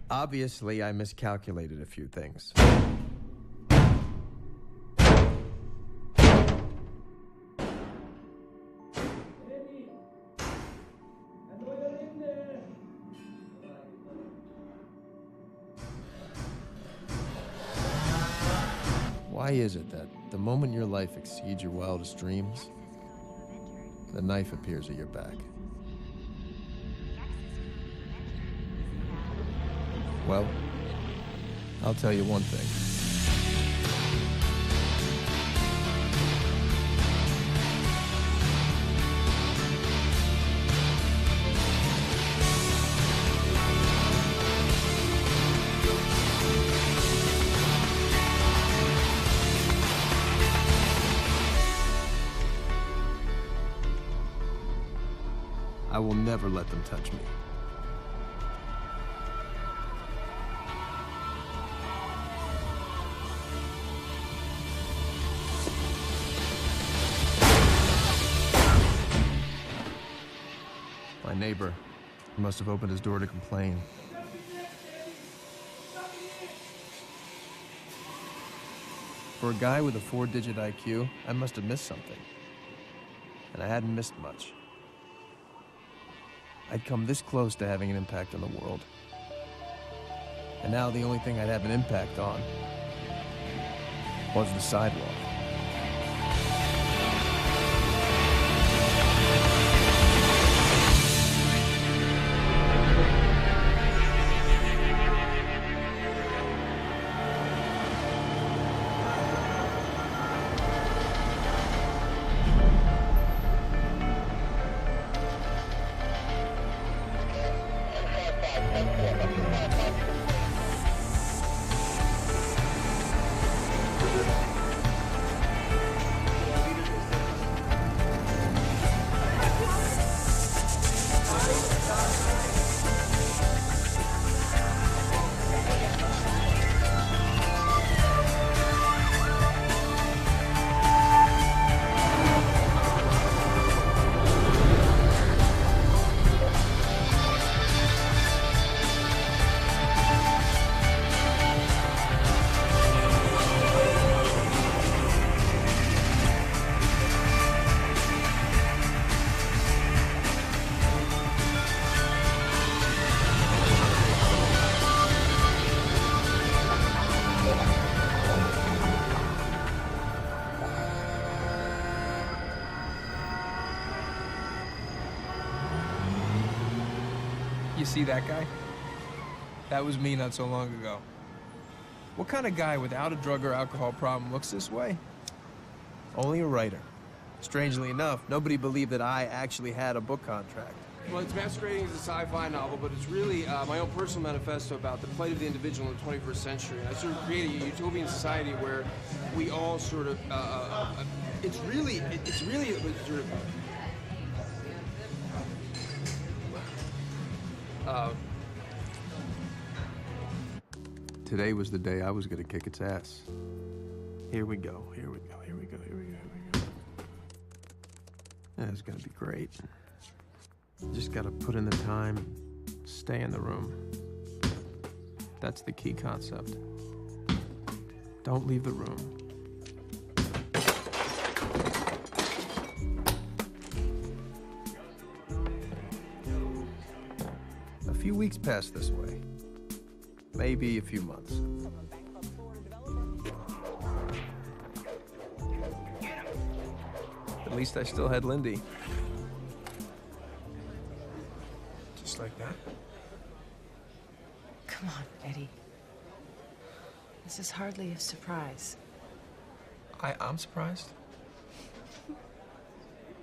Obviously, I miscalculated a few things. Why is it that the moment your life exceeds your wildest dreams, the knife appears at your back? Well, I'll tell you one thing. I will never let them touch me. My neighbor must have opened his door to complain. For a guy with a 4-digit IQ, I must have missed something. And I hadn't missed much. I'd come this close to having an impact on the world. And now the only thing I'd have an impact on was the sidewalk. You see that guy? That was me not so long ago. What kind of guy without a drug or alcohol problem looks this way? Only a writer. Strangely enough, nobody believed that I actually had a book contract. Well, it's masquerading as a sci-fi novel, but it's really my own personal manifesto about the plight of the individual in the 21st century. And I sort of created a utopian society where we all sort of, it's really sort of, Today was the day I was gonna kick its ass. Here we go, here we go, here we go, here we go, here we go. It's gonna be great. Just gotta put in the time, stay in the room. That's the key concept. Don't leave the room. A few weeks passed this way. Maybe a few months. At least I still had Lindy. Just like that. Come on, Eddie. This is hardly a surprise. I'm surprised.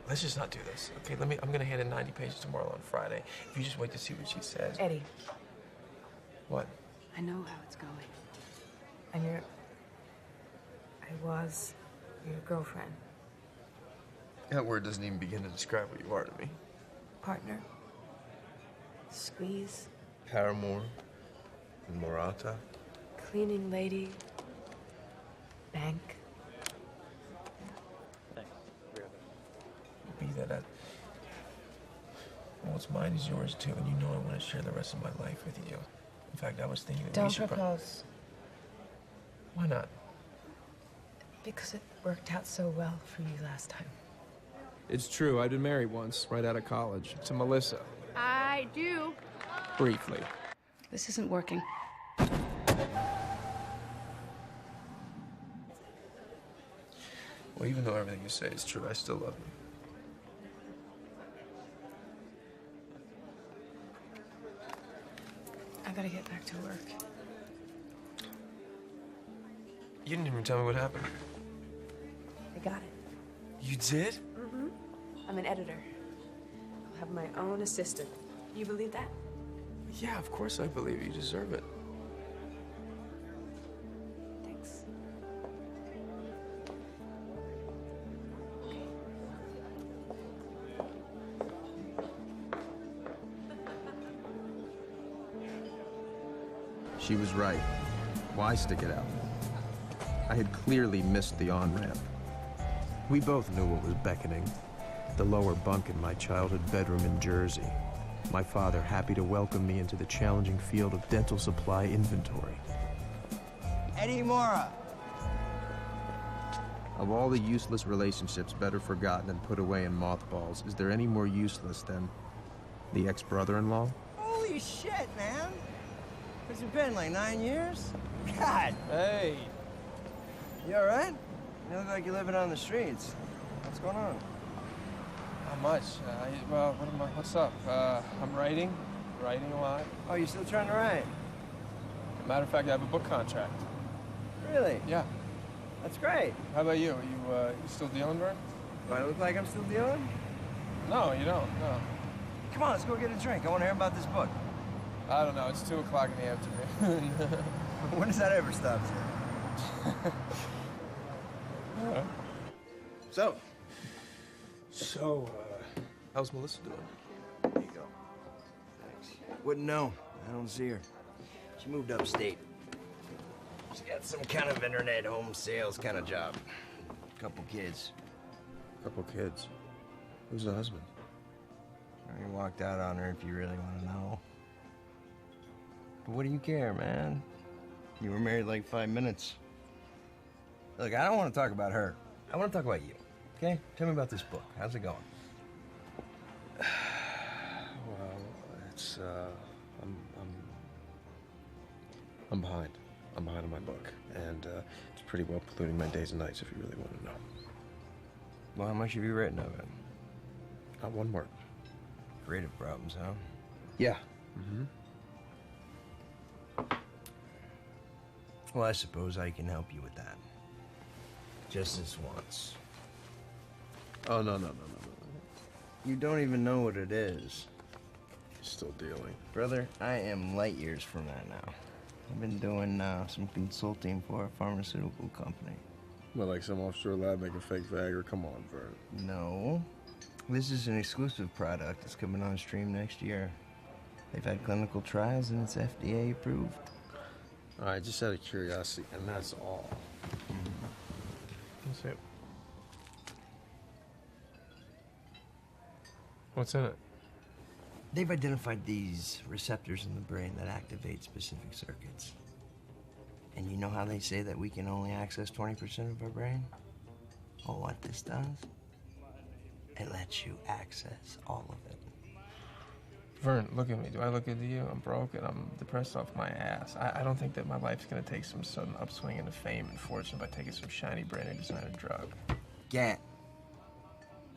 Let's just not do this, okay? I'm gonna hand in 90 pages to Marla on Friday. If you just wait to see what she says. Eddie. What? I know how it's going. And I was your girlfriend. That word doesn't even begin to describe what you are to me. Partner. Squeeze. Paramore. Morata. Cleaning lady. Bank. Be that what's mine is yours too, and you know I want to share the rest of my life with you. In fact, I was thinking that we Don't should propose. Why not? Because it worked out so well for you last time. It's true, I did marry once, right out of college, to Melissa. I do. Briefly. This isn't working. Well, even though everything you say is true, I still love you. I gotta get back to work. You didn't even tell me what happened. I got it. You did? I'm an editor. I'll have my own assistant. You believe that? Yeah, of course I believe you deserve it. Thanks. She was right. Why stick it out? I had clearly missed the on-ramp. We both knew what was beckoning. The lower bunk in my childhood bedroom in Jersey. My father happy to welcome me into the challenging field of dental supply inventory. Eddie Mora. Of all the useless relationships better forgotten and put away in mothballs, is there any more useless than the ex-brother-in-law? Holy shit, man. Where's it been, like 9 years? God. Hey. You all right? You look like you're living on the streets. What's going on? Not much. What's up? I'm writing a lot. Oh, you still trying to write? Matter of fact, I have a book contract. Really? Yeah. That's great. How about you? Are you still dealing, Vern? Do I look like I'm still dealing? No, you don't. No. Come on, let's go get a drink. I want to hear about this book. I don't know. It's 2 o'clock in the afternoon. When does that ever stop, sir? So, how's Melissa doing? There you go. Thanks. Wouldn't know. I don't see her. She moved upstate. She's got some kind of internet home sales kind of job. Couple kids. Couple kids. Who's the husband? I walked out on her if you really want to know. But what do you care, man? You were married like 5 minutes. Look, I don't want to talk about her. I want to talk about you, okay? Tell me about this book. How's it going? Well, it's, I'm behind. I'm behind on my book, and it's pretty well polluting my days and nights if you really want to know. Well, how much have you written of it? Not one word. Creative problems, huh? Yeah. Well, I suppose I can help you with that. Just this once. Oh, no. You don't even know what it is. You're still dealing. Brother, I am light years from that now. I've been doing some consulting for a pharmaceutical company. Well, like some offshore lab making fake Viagra? Come on, Vern. No. This is an exclusive product. It's coming on stream next year. They've had clinical trials and it's FDA approved. All right, just out of curiosity, and that's all. Let's see it. What's in it? They've identified these receptors in the brain that activate specific circuits. And you know how they say that we can only access 20% of our brain? Well, what this does, it lets you access all of it. Vern, look at me. Do I look good to you? I'm broken. I'm depressed off my ass. I don't think that my life's gonna take some sudden upswing into fame and fortune by taking some shiny branded designer drug. Can't.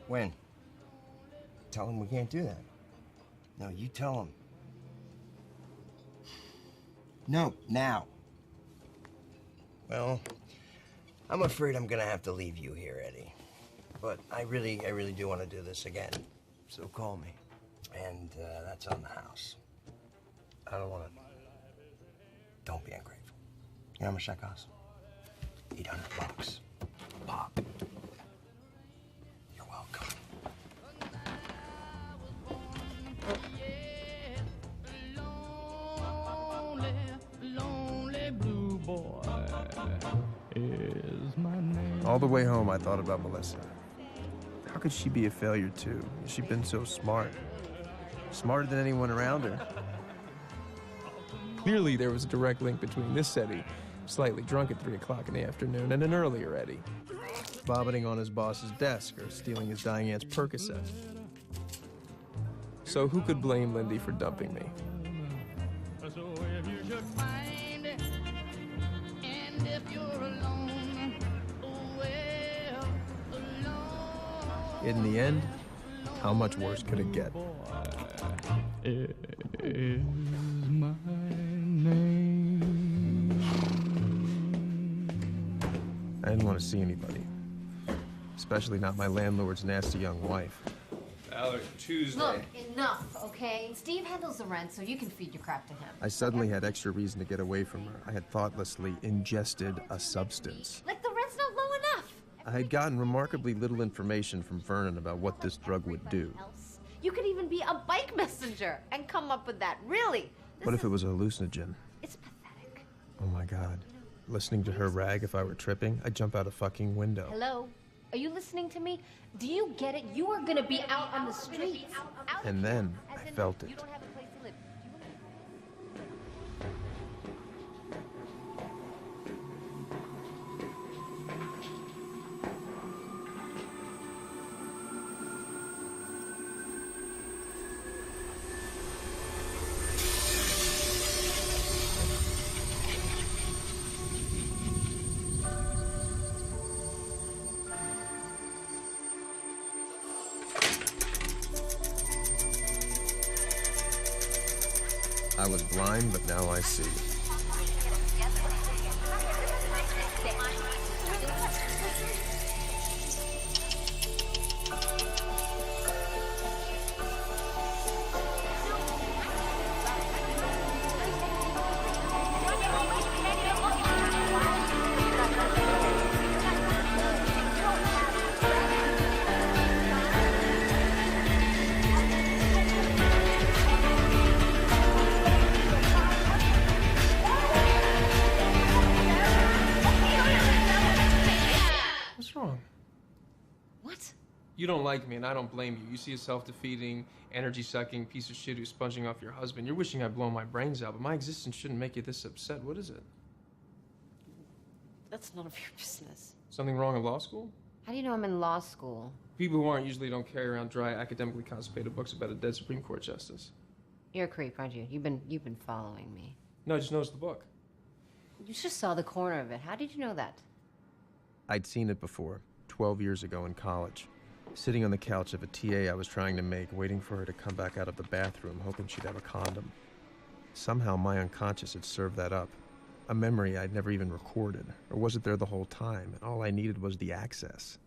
When? Tell them we can't do that. No, you tell them. No, now. Well, I'm afraid I'm gonna have to leave you here, Eddie. But I really do want to do this again. So call me. And that's on the house. I don't want to. Don't be ungrateful. You know how much that costs? $800. Pop. You're welcome. Lonely blue boy is my name. All the way home, I thought about Melissa. How could she be a failure, too? She'd been so smart. Smarter than anyone around her. Clearly, there was a direct link between this Eddie, slightly drunk at 3 o'clock in the afternoon, and an earlier Eddie, vomiting on his boss's desk or stealing his dying aunt's Percocet. So who could blame Lindy for dumping me? In the end, how much worse could it get? Is my name. I didn't want to see anybody, especially not my landlord's nasty young wife. Tuesday. Look, enough, okay? Steve handles the rent, so you can feed your crap to him. I suddenly had extra reason to get away from her. I had thoughtlessly ingested a substance. Like the rent's not low enough. I had gotten remarkably little information from Vernon about what this drug would do. You could even be a bike messenger and come up with that. Really? What if it was a hallucinogen? It's pathetic. Oh my God. Listening to her rag if I were tripping, I'd jump out a fucking window. Hello? Are you listening to me? Do you get it? You are gonna be out on the streets. And then I felt it. You don't have a place to live. I was blind, but now I see. What's wrong? What? You don't like me, and I don't blame you. You see a self-defeating, energy-sucking piece of shit who's sponging off your husband. You're wishing I'd blow my brains out, but my existence shouldn't make you this upset. What is it? That's none of your business. Something wrong in law school? How do you know I'm in law school? People who aren't usually don't carry around dry, academically constipated books about a dead Supreme Court justice. You're a creep, aren't you? You've been following me. No, I just noticed the book. You just saw the corner of it. How did you know that? I'd seen it before, 12 years ago in college. Sitting on the couch of a TA I was trying to make, waiting for her to come back out of the bathroom, hoping she'd have a condom. Somehow my unconscious had served that up. A memory I'd never even recorded. Or was it there the whole time, and all I needed was the access?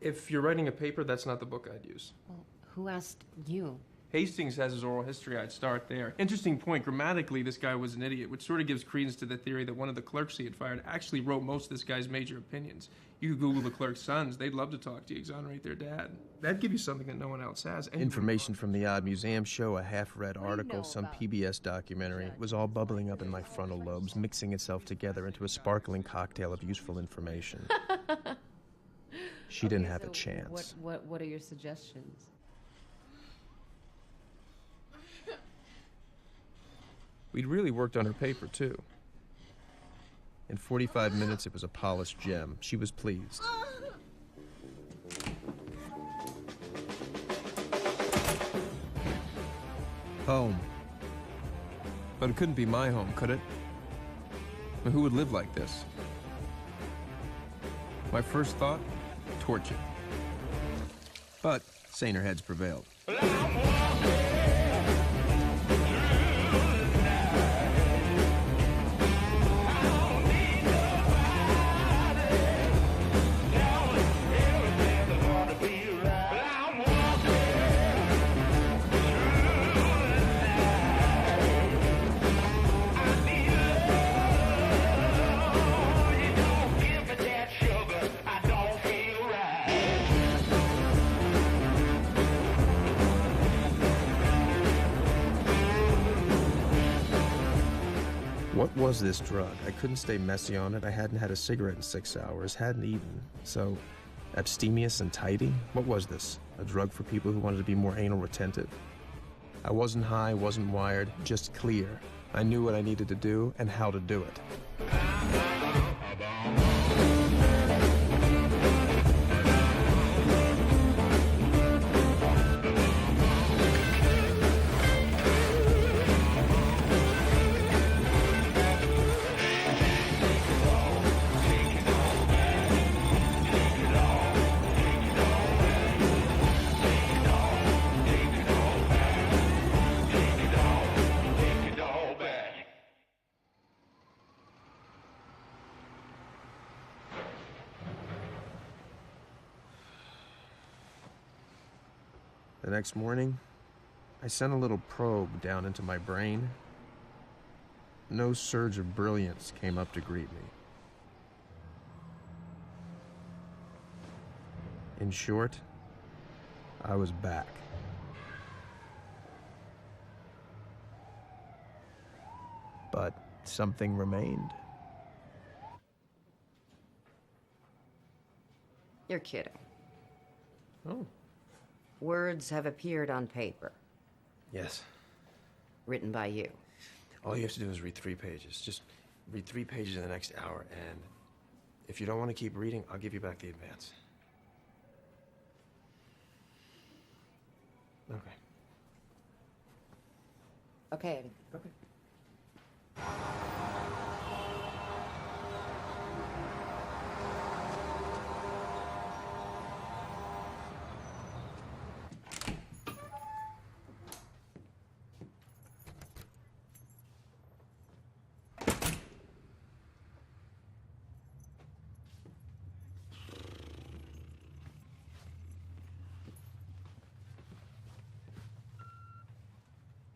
If you're writing a paper, that's not the book I'd use. Well, who asked you? Hastings has his oral history. I'd start there. Interesting point. Grammatically, this guy was an idiot, which sort of gives credence to the theory that one of the clerks he had fired actually wrote most of this guy's major opinions. You could Google the clerk's sons. They'd love to talk to you, exonerate their dad. That'd give you something that no one else has. Information from the Odd Museum show, a half-read article, some PBS documentary. It was all bubbling up in my frontal lobes, mixing itself together into a sparkling cocktail of useful information. She didn't have a chance. What are your suggestions? We'd really worked on her paper, too. In 45 minutes, it was a polished gem. She was pleased. Home. But it couldn't be my home, could it? But who would live like this? My first thought, torture. But saner heads prevailed. What was this drug? I couldn't stay messy on it. I hadn't had a cigarette in 6 hours, hadn't eaten. So, abstemious and tidy? What was this? A drug for people who wanted to be more anal retentive? I wasn't high, wasn't wired, just clear. I knew what I needed to do and how to do it. The next morning, I sent a little probe down into my brain. No surge of brilliance came up to greet me. In short, I was back. But something remained. You're kidding. Oh. Words have appeared on paper, Yes. written by you. All you have to do is read 3 pages. Just read 3 pages in the next hour, and if you don't want to keep reading, I'll give you back the advance. Okay. Okay, Eddie. Okay.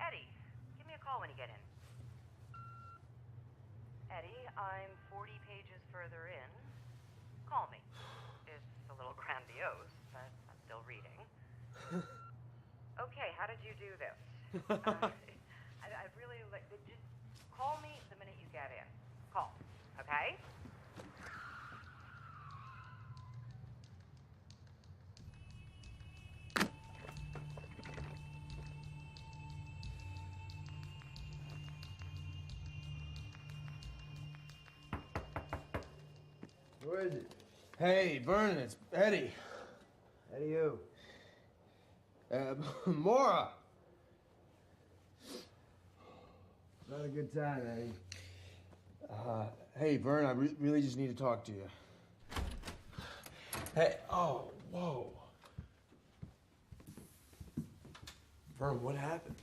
Eddie, give me a call when you get in. Eddie, I'm 40 pages further in. Call me. It's a little grandiose, but I'm still reading. Okay, how did you do this? I'd really like... Just call me the minute you get in. Call, okay? Who is it? Hey, Vernon, it's Eddie. Eddie who? Mora. Not a good time, Eddie. Hey, Vern, I really just need to talk to you. Hey, oh, whoa. Vern, what happened?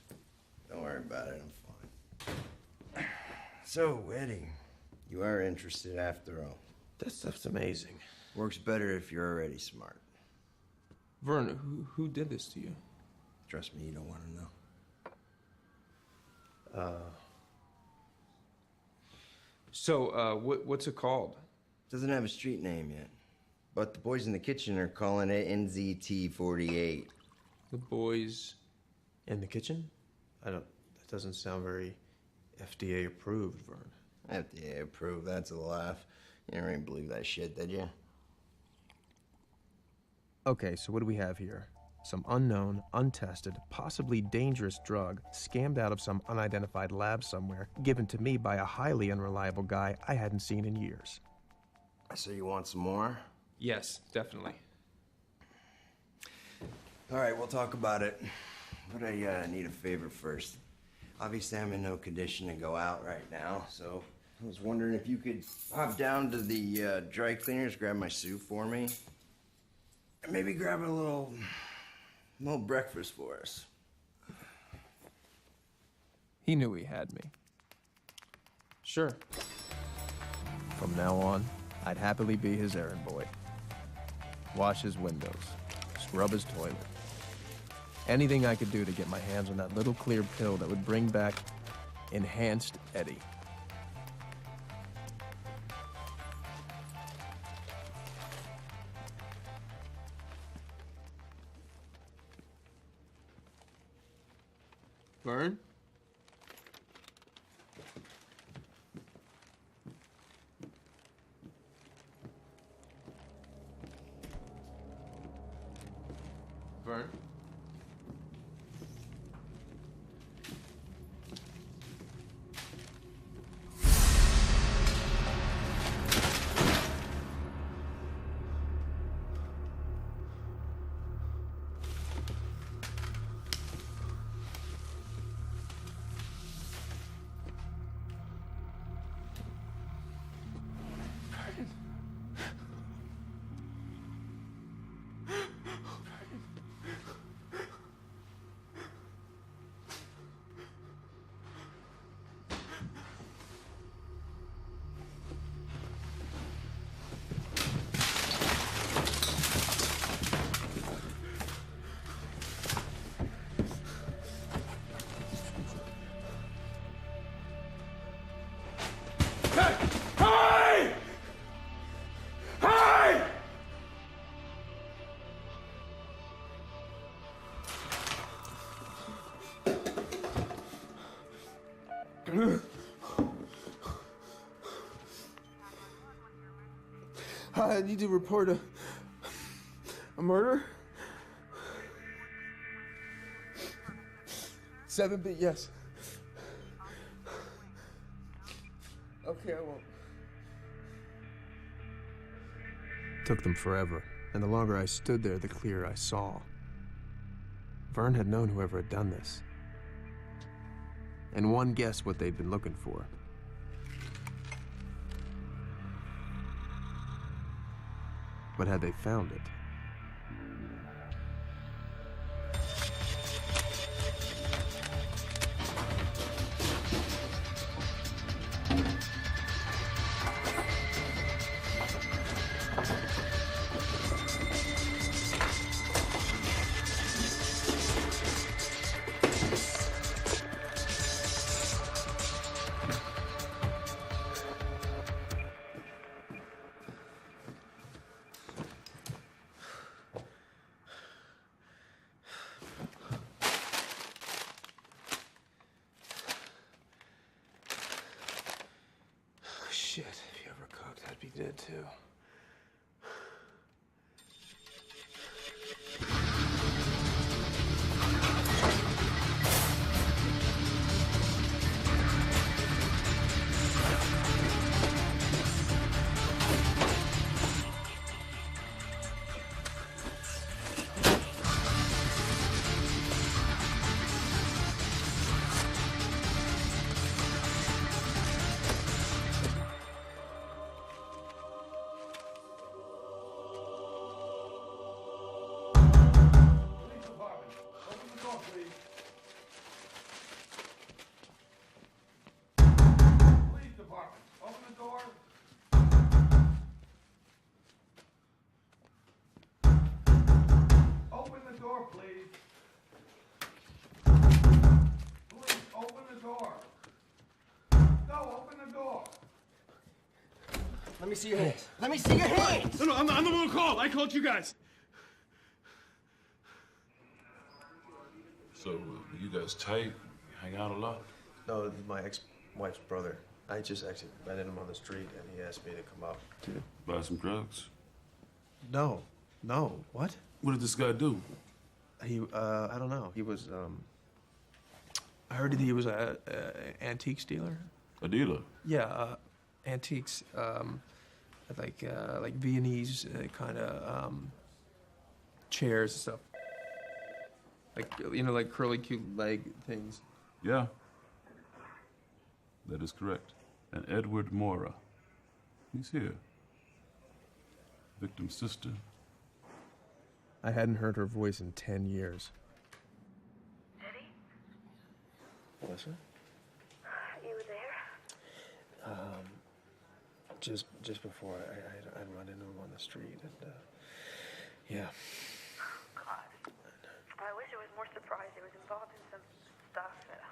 Don't worry about it, I'm fine. So, Eddie, you are interested after all. That stuff's amazing. Works better if you're already smart. Vern, who did this to you? Trust me, you don't want to know. So, what's it called? Doesn't have a street name yet. But the boys in the kitchen are calling it NZT-48. The boys... In the kitchen? That doesn't sound very FDA approved, Vern. FDA approved, that's a laugh. You never even believe that shit, did you? Okay, so what do we have here? Some unknown, untested, possibly dangerous drug scammed out of some unidentified lab somewhere, given to me by a highly unreliable guy I hadn't seen in years. So you want some more? Yes, definitely. All right, we'll talk about it. But I need a favor first. Obviously, I'm in no condition to go out right now, so I was wondering if you could hop down to the dry cleaners, grab my suit for me, and maybe grab a little breakfast for us. He knew he had me. Sure. From now on, I'd happily be his errand boy. Wash his windows, scrub his toilet. Anything I could do to get my hands on that little clear pill that would bring back enhanced Eddie. Vern? Vern? I need to report a murder. 7B, yes. Okay, I won't. Took them forever, and the longer I stood there, the clearer I saw. Vern had known whoever had done this. And one guessed what they'd been looking for. But had they found it? Shit, if you ever cooked, I'd be dead too. Let me see your hands. Let me see your hands! No, I'm the one who called. I called you guys. So, you guys tight? Hang out a lot? No, this is my ex-wife's brother. I just actually ran into him on the street, and he asked me to come up to... Buy some drugs? No. What? What did this guy do? He, I don't know. He was, I heard that he was a antiques dealer. A dealer? Yeah, antiques, like Viennese kind of chairs and stuff. Like, you know, like curly cute leg things. Yeah. That is correct. And Edward Mora. He's here. Victim's sister. I hadn't heard her voice in 10 years. Eddie? Melissa? You were there? Just before I'd run into him on the street, and, yeah. God. I wish I was more surprised. He was involved in some stuff that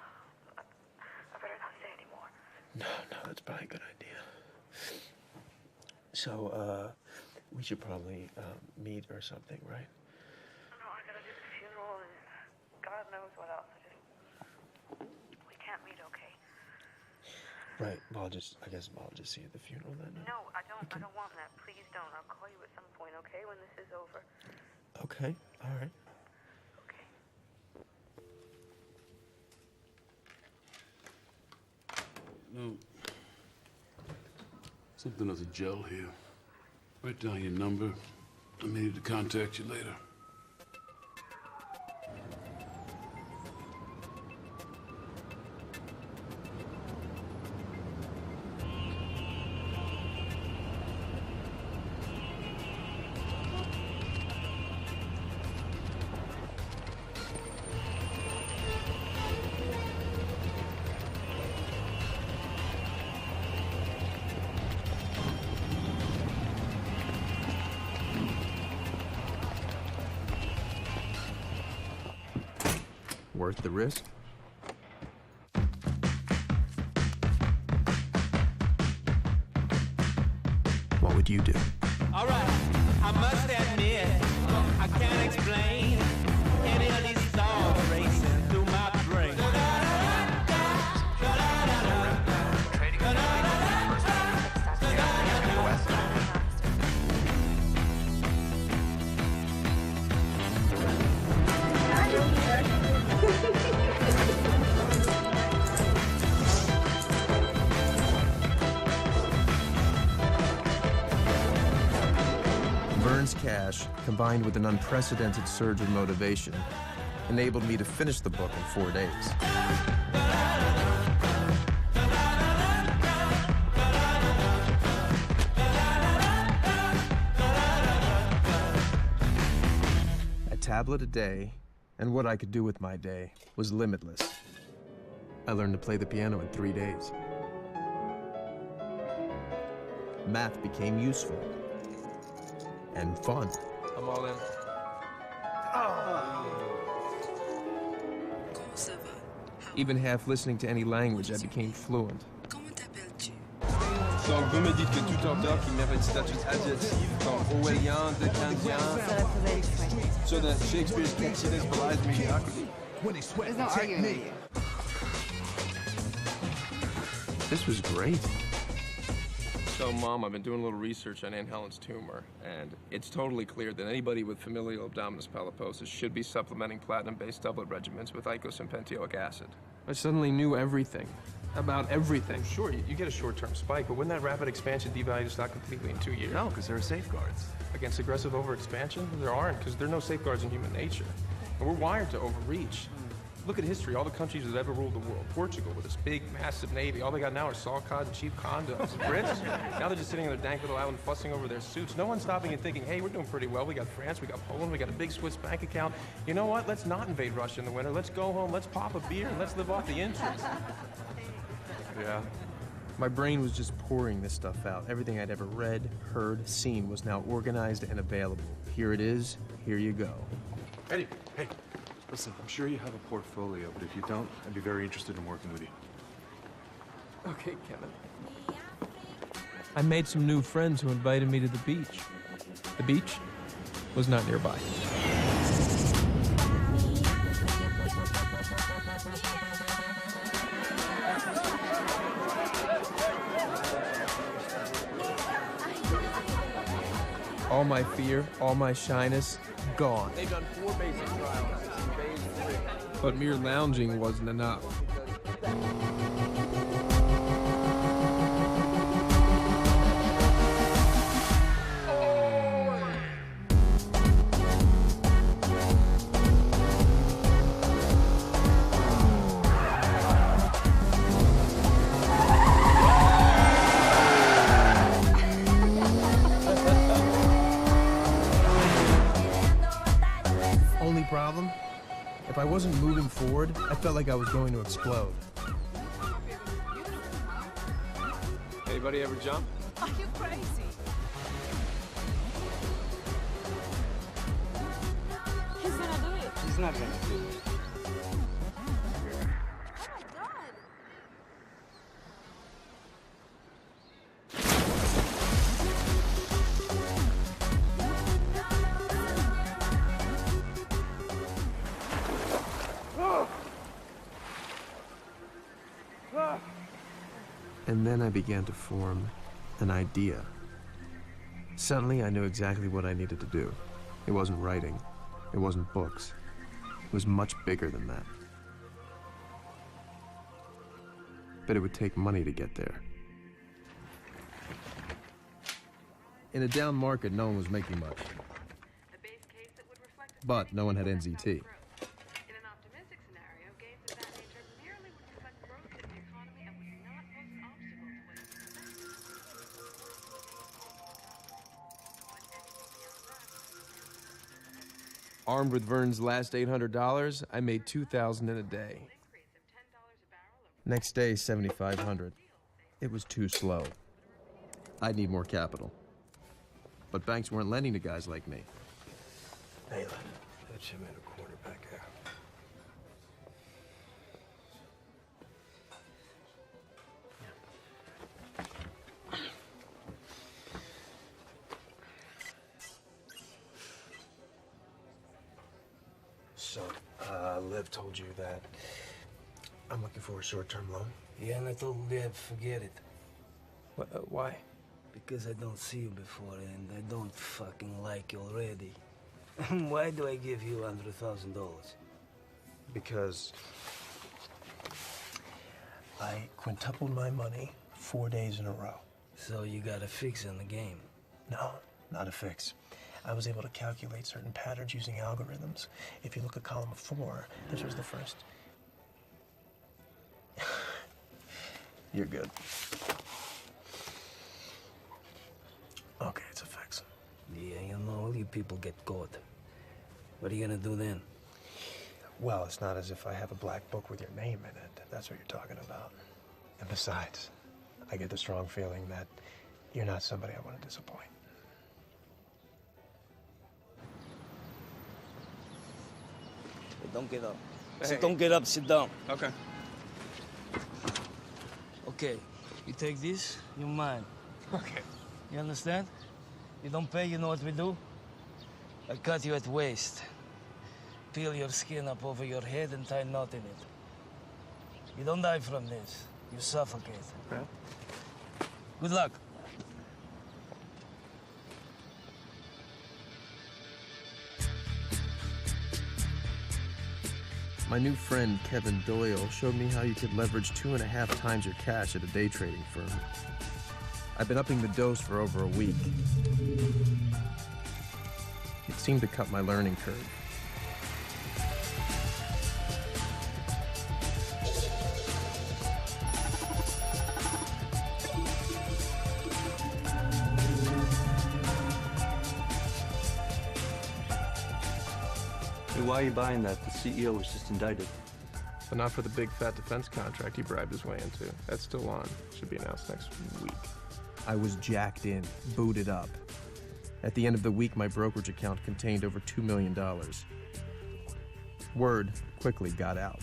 I better not say anymore. No, that's probably a good idea. So, we should probably meet or something, right? No, I gotta do the funeral and God knows what else. We can't meet, okay? Right. Well, I guess I'll just see you at the funeral then. No, I don't want that. Please don't. I'll call you at some point, okay? When this is over. Okay. All right. No. Something as a gel here. Write down your number. I may need to contact you later. Worth the risk? What would you do? All right, I must admit, I can't explain any of these thoughts racing through my brain. combined with an unprecedented surge of motivation, enabled me to finish the book in 4 days. A tablet a day, and what I could do with my day was limitless. I learned to play the piano in 3 days. Math became useful and fun. I'm all in. Even half listening to any language, I became fluent. Donc, vous me dites que tout auteur qui mérite statut adjectif, comme orwellien, dickensian, so that Shakespeare's conceited belies mediocrity. There's no arguing with you. This was great. So, Mom, I've been doing a little research on Aunt Helen's tumor, and it's totally clear that anybody with familial abdominis polyposis should be supplementing platinum-based doublet regimens with icos and pentoic acid. I suddenly knew everything. About everything. Sure, you get a short-term spike, but wouldn't that rapid expansion devalue the stock completely in 2 years? No, because there are safeguards. Against aggressive overexpansion? There aren't, because there are no safeguards in human nature. And we're wired to overreach. Look at history, all the countries that ever ruled the world. Portugal with this big, massive navy. All they got now are saw cod and cheap condoms. Brits, now they're just sitting on their dank little island fussing over their suits. No one's stopping and thinking, hey, we're doing pretty well. We got France, we got Poland, we got a big Swiss bank account. You know what? Let's not invade Russia in the winter. Let's go home, let's pop a beer, and let's live off the interest. Yeah. My brain was just pouring this stuff out. Everything I'd ever read, heard, seen was now organized and available. Here it is, here you go. Eddie, hey. Listen, I'm sure you have a portfolio, but if you don't, I'd be very interested in working with you. Okay, Kevin. I made some new friends who invited me to the beach. The beach was not nearby. All my fear, all my shyness, gone. They've done 4 basic trials. This is phase 3. But mere lounging wasn't enough. Only problem? If I wasn't moving forward, I felt like I was going to explode. Anybody ever jump? Are you crazy? He's gonna do it. He's not gonna do it. And then I began to form an idea. Suddenly, I knew exactly what I needed to do. It wasn't writing. It wasn't books. It was much bigger than that. But it would take money to get there. In a down market, no one was making much. But no one had NZT. Armed with Vern's last $800, I made $2,000 in a day. Next day, $7,500. It was too slow. I'd need more capital. But banks weren't lending to guys like me. Hey, that's him in a corner back there. So, Liv told you that I'm looking for a short-term loan? Yeah, and I told Liv, forget it. Why? Because I don't see you before, and I don't fucking like you already. Why do I give you $100,000? Because I quintupled my money 4 days in a row. So you got a fix in the game? No, not a fix. I was able to calculate certain patterns using algorithms. If you look at column 4, this was the first. You're good. Okay, it's a fix. Yeah, you know, you people get caught. What are you gonna do then? Well, it's not as if I have a black book with your name in it. That's what you're talking about. And besides, I get the strong feeling that you're not somebody I want to disappoint. Hey, don't get up. Hey. Don't get up, sit down. Okay. Okay, you take this, you're mine. Okay. You understand? You don't pay, you know what we do? I cut you at waist. Peel your skin up over your head and tie a knot in it. You don't die from this. You suffocate. Okay. Good luck. My new friend, Kevin Doyle, showed me how you could leverage 2.5 times your cash at a day trading firm. I've been upping the dose for over a week. It seemed to cut my learning curve. Why are you buying that? The CEO was just indicted. But not for the big fat defense contract he bribed his way into. That's still on. Should be announced next week. I was jacked in, booted up. At the end of the week, my brokerage account contained over $2 million. Word quickly got out.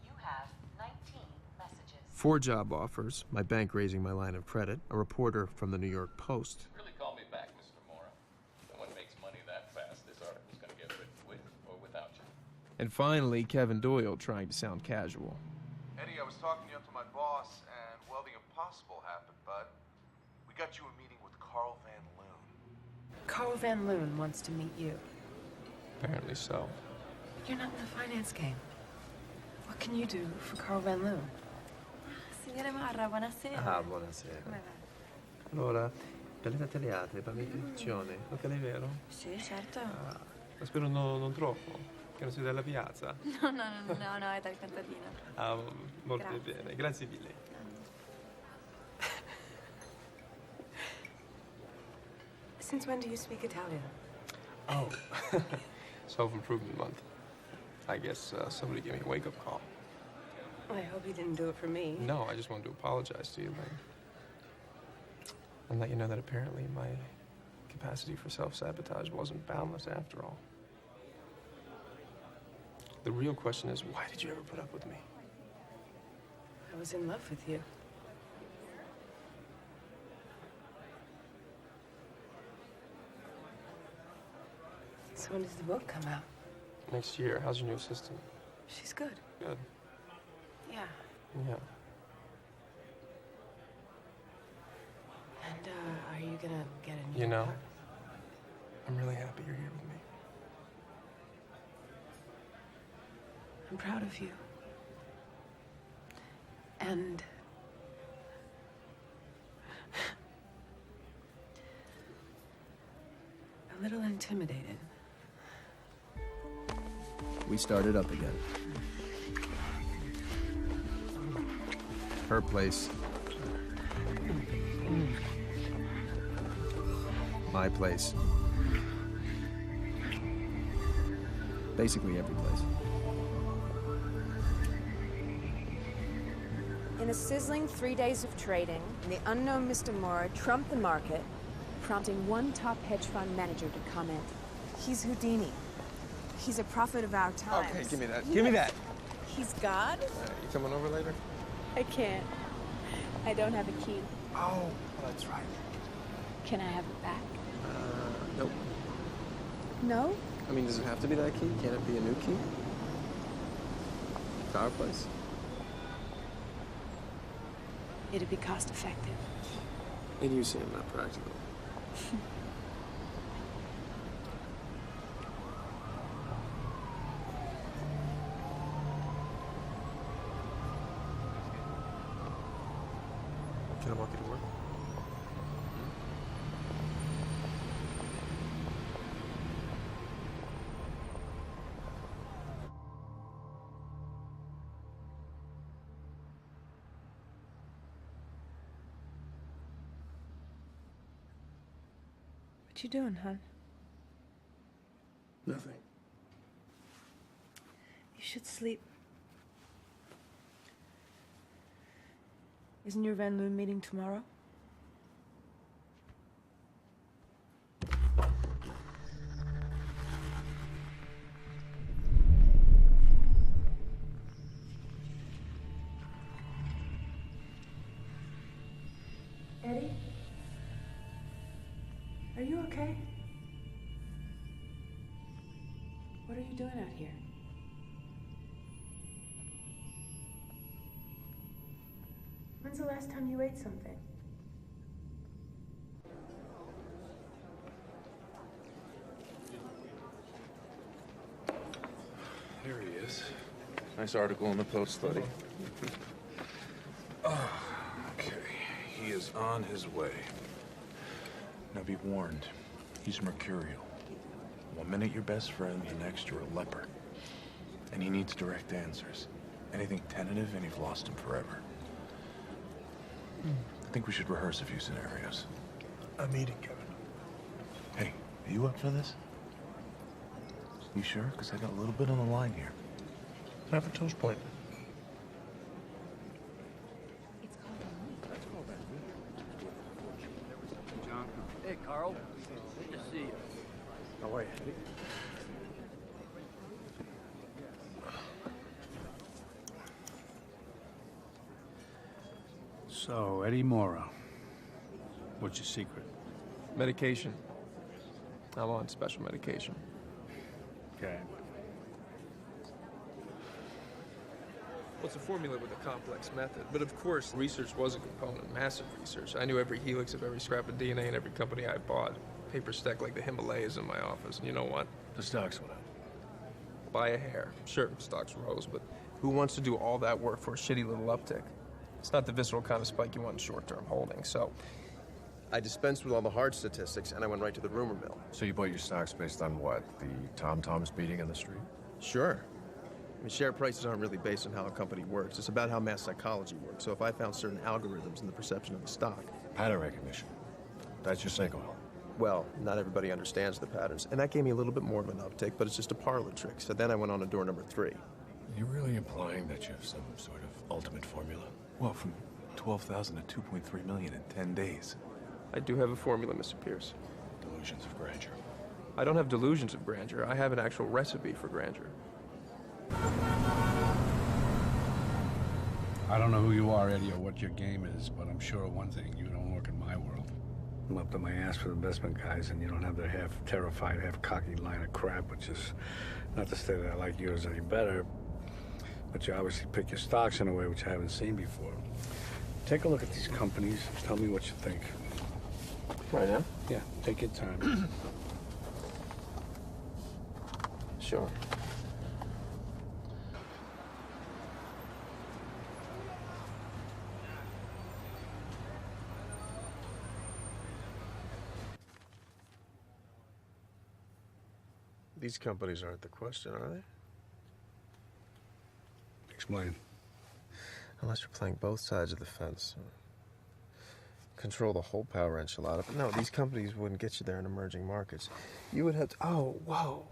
You have 19 messages. 4 job offers, my bank raising my line of credit, a reporter from the New York Post. Really call me back, Mr. Mora. No one makes money that fast. This article's gonna get written with or without you. And finally, Kevin Doyle trying to sound casual. Eddie, I was talking you up to my boss, and, well, the impossible happened, bud. We got you a meeting with Carl Van Loon. Carl Van Loon wants to meet you. Apparently so. You're not in the finance game. What can you do for Carl Van Loon? Signore Marra, buonasera. Ah, buonasera. Come va? Allora, belle tagliate, pavimentazione. Locale vero? Sì, certo. Ah, ma spero non troppo. Che non sia della piazza. No, è dal contadino. Ah, molto Grazie. bene. Grazie mille. Since when do you speak Italian? Oh, self-improvement month. I guess somebody gave me a wake-up call. I hope you didn't do it for me. No, I just wanted to apologize to you, Lynn. And let you know that apparently my capacity for self-sabotage wasn't boundless after all. The real question is, why did you ever put up with me? I was in love with you. So when does the book come out? Next year. How's your new assistant? She's good. Good. Yeah. Yeah. And, are you gonna get a new You know, car? I'm really happy you're here with me. I'm proud of you. And a little intimidated. We started up again. Her place. My place. Basically every place. In a sizzling 3 days of trading, the unknown Mr. Mora trumped the market, prompting one top hedge fund manager to comment, "He's Houdini. He's a prophet of our times." Okay, give me that. Yes. Give me that. He's God? You coming over later? I can't. I don't have a key. Oh, that's right. Can I have it back? Nope. No? I mean, does it have to be that key? Can't it be a new key? To our place? It'd be cost effective. And you seem not practical. Can I walk you to work? What you doing, hon? Nothing. You should sleep. Isn't your Van Loon meeting tomorrow? Eddie? Are you okay? What are you doing out here? When's the last time you ate something? Here he is. Nice article in the Post study. Okay, he is on his way. Now be warned, he's mercurial. 1 minute your best friend, the next you're a leper. And he needs direct answers. Anything tentative and you've lost him forever. I think we should rehearse a few scenarios. I'm eating, Kevin. Hey, are you up for this? You sure? Because I got a little bit on the line here. Have a toast point. John. Hey, Carl. Good to see you. How are you, Eddie? So, Eddie Mora, what's your secret? Medication. I'm on special medication. Okay. Well, it's a formula with a complex method. But of course, research was a component, massive research. I knew every helix of every scrap of DNA in every company I bought. Paper stacked like the Himalayas in my office. And you know what? The stocks went up. By a hair. Sure, stocks rose, but who wants to do all that work for a shitty little uptick? It's not the visceral kind of spike you want in short-term holding, so I dispensed with all the hard statistics and I went right to the rumor mill. So you bought your stocks based on what? The tom-toms beating in the street? Sure. I mean, share prices aren't really based on how a company works. It's about how mass psychology works. So if I found certain algorithms in the perception of the stock... Pattern recognition. That's your single. Well, not everybody understands the patterns. And that gave me a little bit more of an uptick, but it's just a parlor trick. So then I went on to door number 3. You're really implying that you have some sort of ultimate formula? Well, from 12,000 to 2.3 million in 10 days. I do have a formula, Mr. Pierce. Delusions of grandeur. I don't have delusions of grandeur. I have an actual recipe for grandeur. I don't know who you are, Eddie, or what your game is, but I'm sure of one thing, you don't work in my world. I'm up to my ass for investment guys, and you don't have their half terrified, half cocky line of crap, which is not to say that I like yours any better, but you obviously pick your stocks in a way which I haven't seen before. Take a look at these companies. Tell me what you think. Right now? Yeah, take your time. Sure. These companies aren't the question, are they? Explain. Unless you're playing both sides of the fence. Control the whole power enchilada. But no, these companies wouldn't get you there in emerging markets. You would have to... Oh, whoa.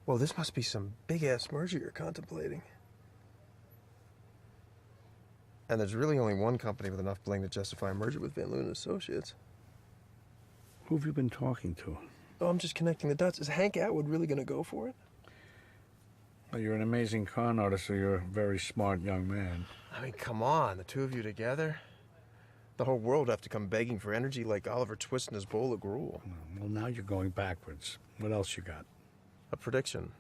Well, this must be some big-ass merger you're contemplating. And there's really only one company with enough bling to justify a merger with Van Loon & Associates. Who have you been talking to? Oh, I'm just connecting the dots. Is Hank Atwood really going to go for it? Well, you're an amazing con artist, so you're a very smart young man. I mean, come on, the two of you together? The whole world would have to come begging for energy like Oliver Twist in his bowl of gruel. Well, now you're going backwards. What else you got? A prediction.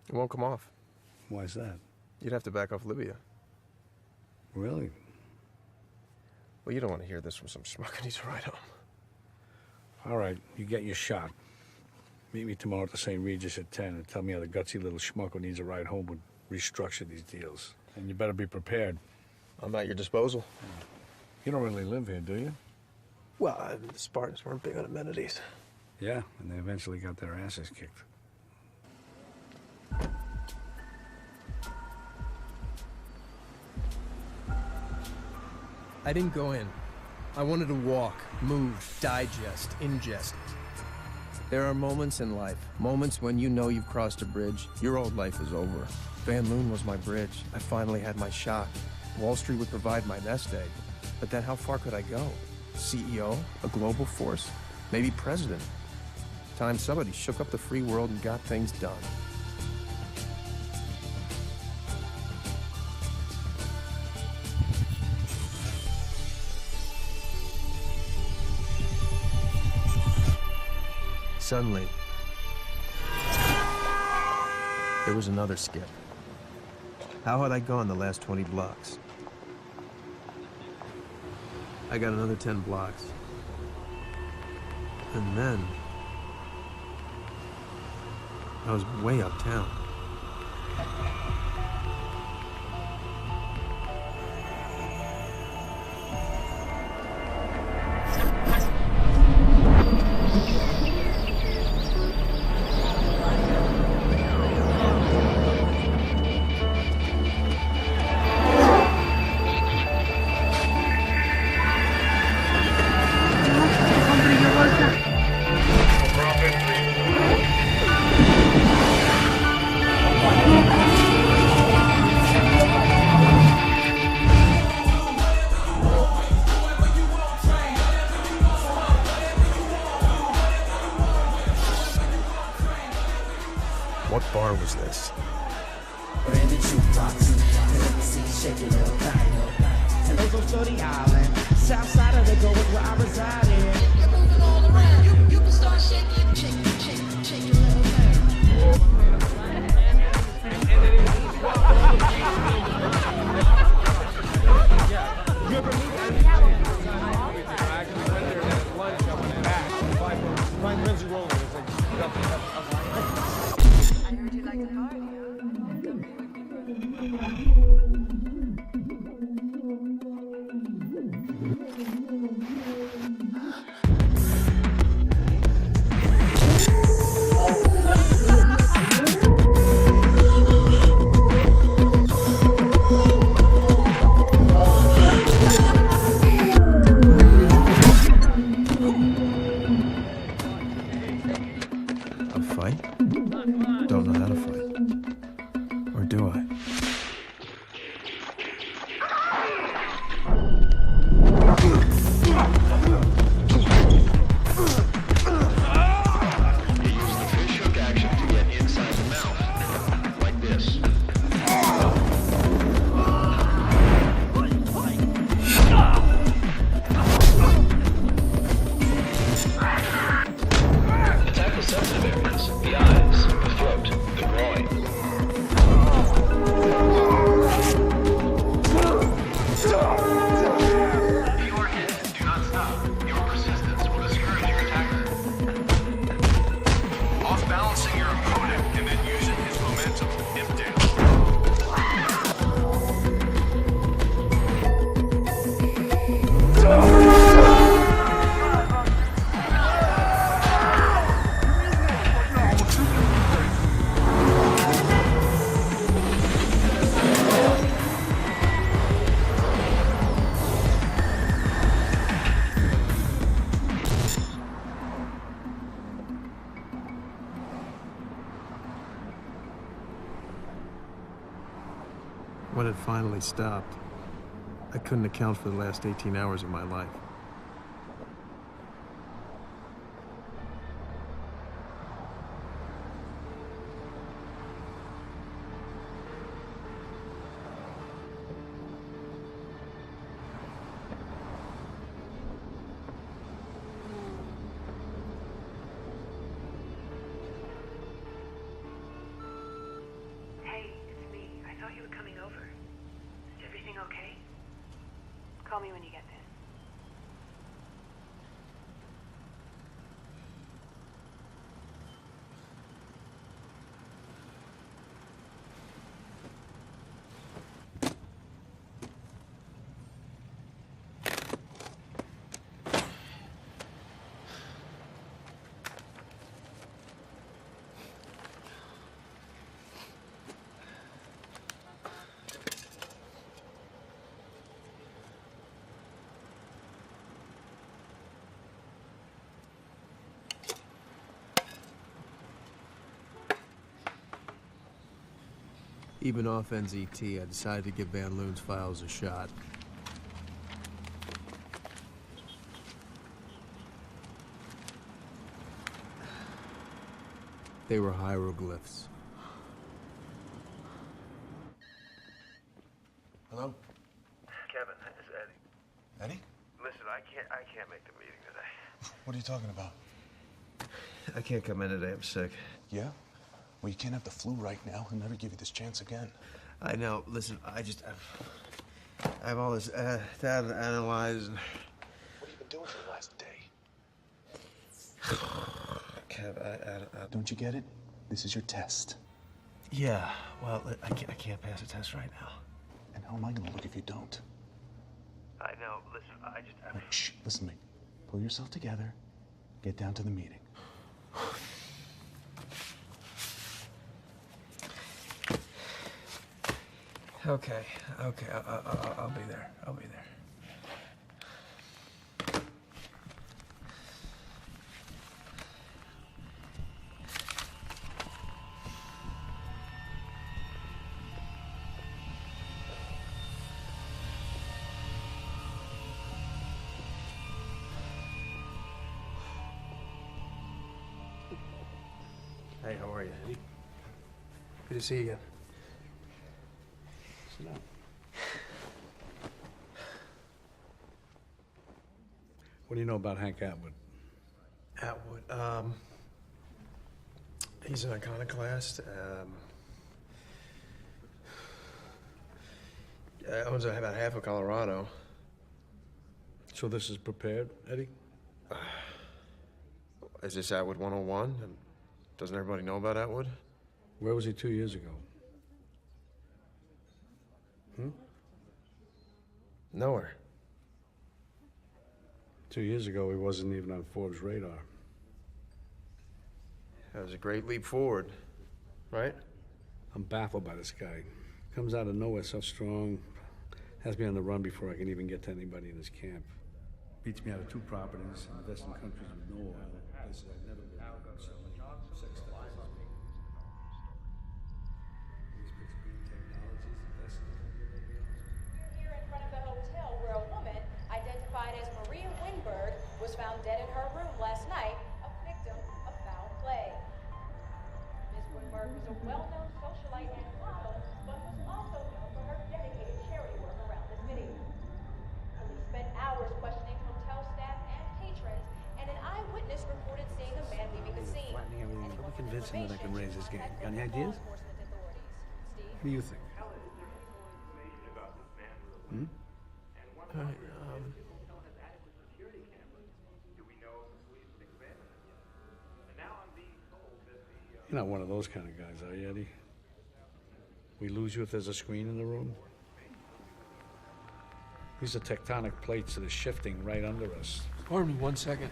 It won't come off. Why is that? You'd have to back off Libya. Really? Well, you don't want to hear this from some schmuck who needs a ride home. All right, you get your shot. Meet me tomorrow at the St. Regis at 10 and tell me how the gutsy little schmuck who needs a ride home would restructure these deals. And you better be prepared. I'm at your disposal. You don't really live here, do you? Well, the Spartans weren't big on amenities. Yeah, and they eventually got their asses kicked. I didn't go in. I wanted to walk, move, digest, ingest. There are moments in life, moments when you know you've crossed a bridge, your old life is over. Van Loon was my bridge. I finally had my shot. Wall Street would provide my nest egg. But then how far could I go? CEO? A global force? Maybe president? Time somebody shook up the free world and got things done. Suddenly, there was another skip. How had I gone the last 20 blocks? I got another 10 blocks. And then, I was way uptown. What bar was this? South side of the go is where I reside in. You're moving all around. You can start shaking, shake your little thing. I heard you like to party, A fight? Don't know how to fight. Or do I? You use the fish hook action to get inside the mouth. Like this. Attack the sensitive areas, the eyes, the throat, the groin. If you are hit, do not stop. Your persistence will discourage your attacker. Off-balancing your opponent and then using his momentum to dip down. When it finally stopped, I couldn't account for the last 18 hours of my life. Hey, it's me. I thought you were coming over. Is everything okay? Call me when you get there. Even off NZT, I decided to give Van Loon's files a shot. They were hieroglyphs. Hello? Kevin, it's Eddie. Eddie? Listen, I can't make the meeting today. What are you talking about? I can't come in today. I'm sick. Yeah? Well, you can't have the flu right now. He'll never give you this chance again. I know. Listen, I have all this data to analyze. And... What have you been doing for the last day? Kev, Don't you get it? This is your test. Yeah, well, I can't pass the test right now. And how am I gonna look if you don't? I know. Listen, Right, shh, listen to me. Pull yourself together. Get down to the meeting. Okay, I'll be there. I'll be there. Hey, how are you? Good to see you again. Sit down. What do you know about Hank Atwood? Atwood, he's an iconoclast. Owns about half of Colorado. So this is prepared, Eddie? Is this Atwood 101? And doesn't everybody know about Atwood? Where was he 2 years ago? Nowhere. 2 years ago, he wasn't even on Forbes' radar. That was a great leap forward, right? I'm baffled by this guy. Comes out of nowhere so strong. Has me on the run before I can even get to anybody in his camp. Beats me out of 2 properties, invests in countries with no oil. Places I've never been. Sex Here in front of the hotel where a woman identified as Maria Winberg was found dead in her room last night, a victim of foul play. Ms. Winberg was a well-known socialite and model, but was also known for her dedicated charity work around the city. Police spent hours questioning hotel staff and patrons, and an eyewitness reported seeing a man leaving the scene. Flattening everything, but we convince him that I can raise his game. Got any ideas? What do you think? You're not one of those kind of guys, are you, Eddie? We lose you if there's a screen in the room? These are tectonic plates that are shifting right under us. Pardon me 1 second.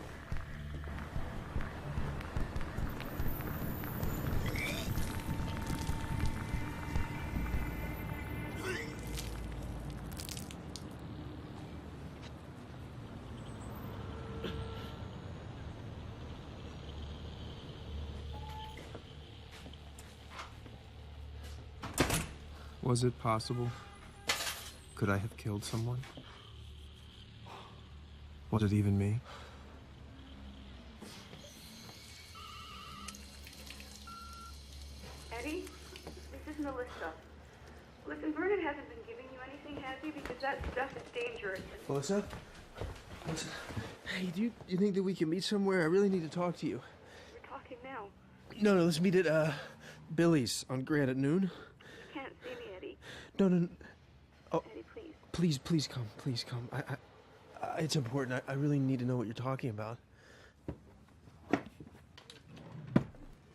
Was it possible? Could I have killed someone? Was it even me? Eddie, this is Melissa. Listen, Vernon hasn't been giving you anything, has he? Because that stuff is dangerous. Melissa? Melissa? Hey, do you think that we can meet somewhere? I really need to talk to you. We're talking now. No, let's meet at, Billy's on Grant at noon. You can't see me, Eddie. No. Oh, Eddie, please. Please come. Please come. It's important. I really need to know what you're talking about.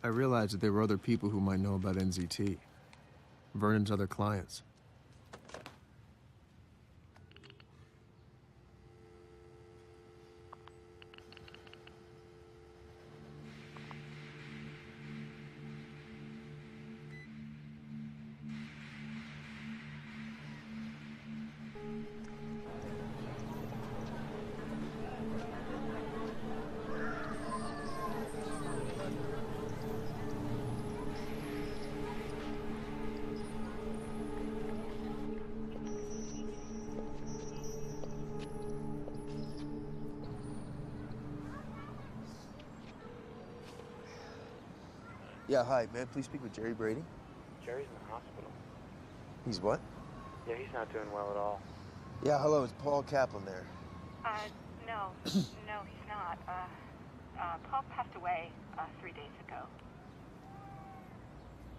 I realized that there were other people who might know about NZT. Vernon's other clients. Yeah, hi. May I please speak with Jerry Brady? Jerry's in the hospital. He's what? Yeah, he's not doing well at all. Yeah, hello. It's Paul Kaplan there. No. No, he's not. Paul passed away 3 days ago.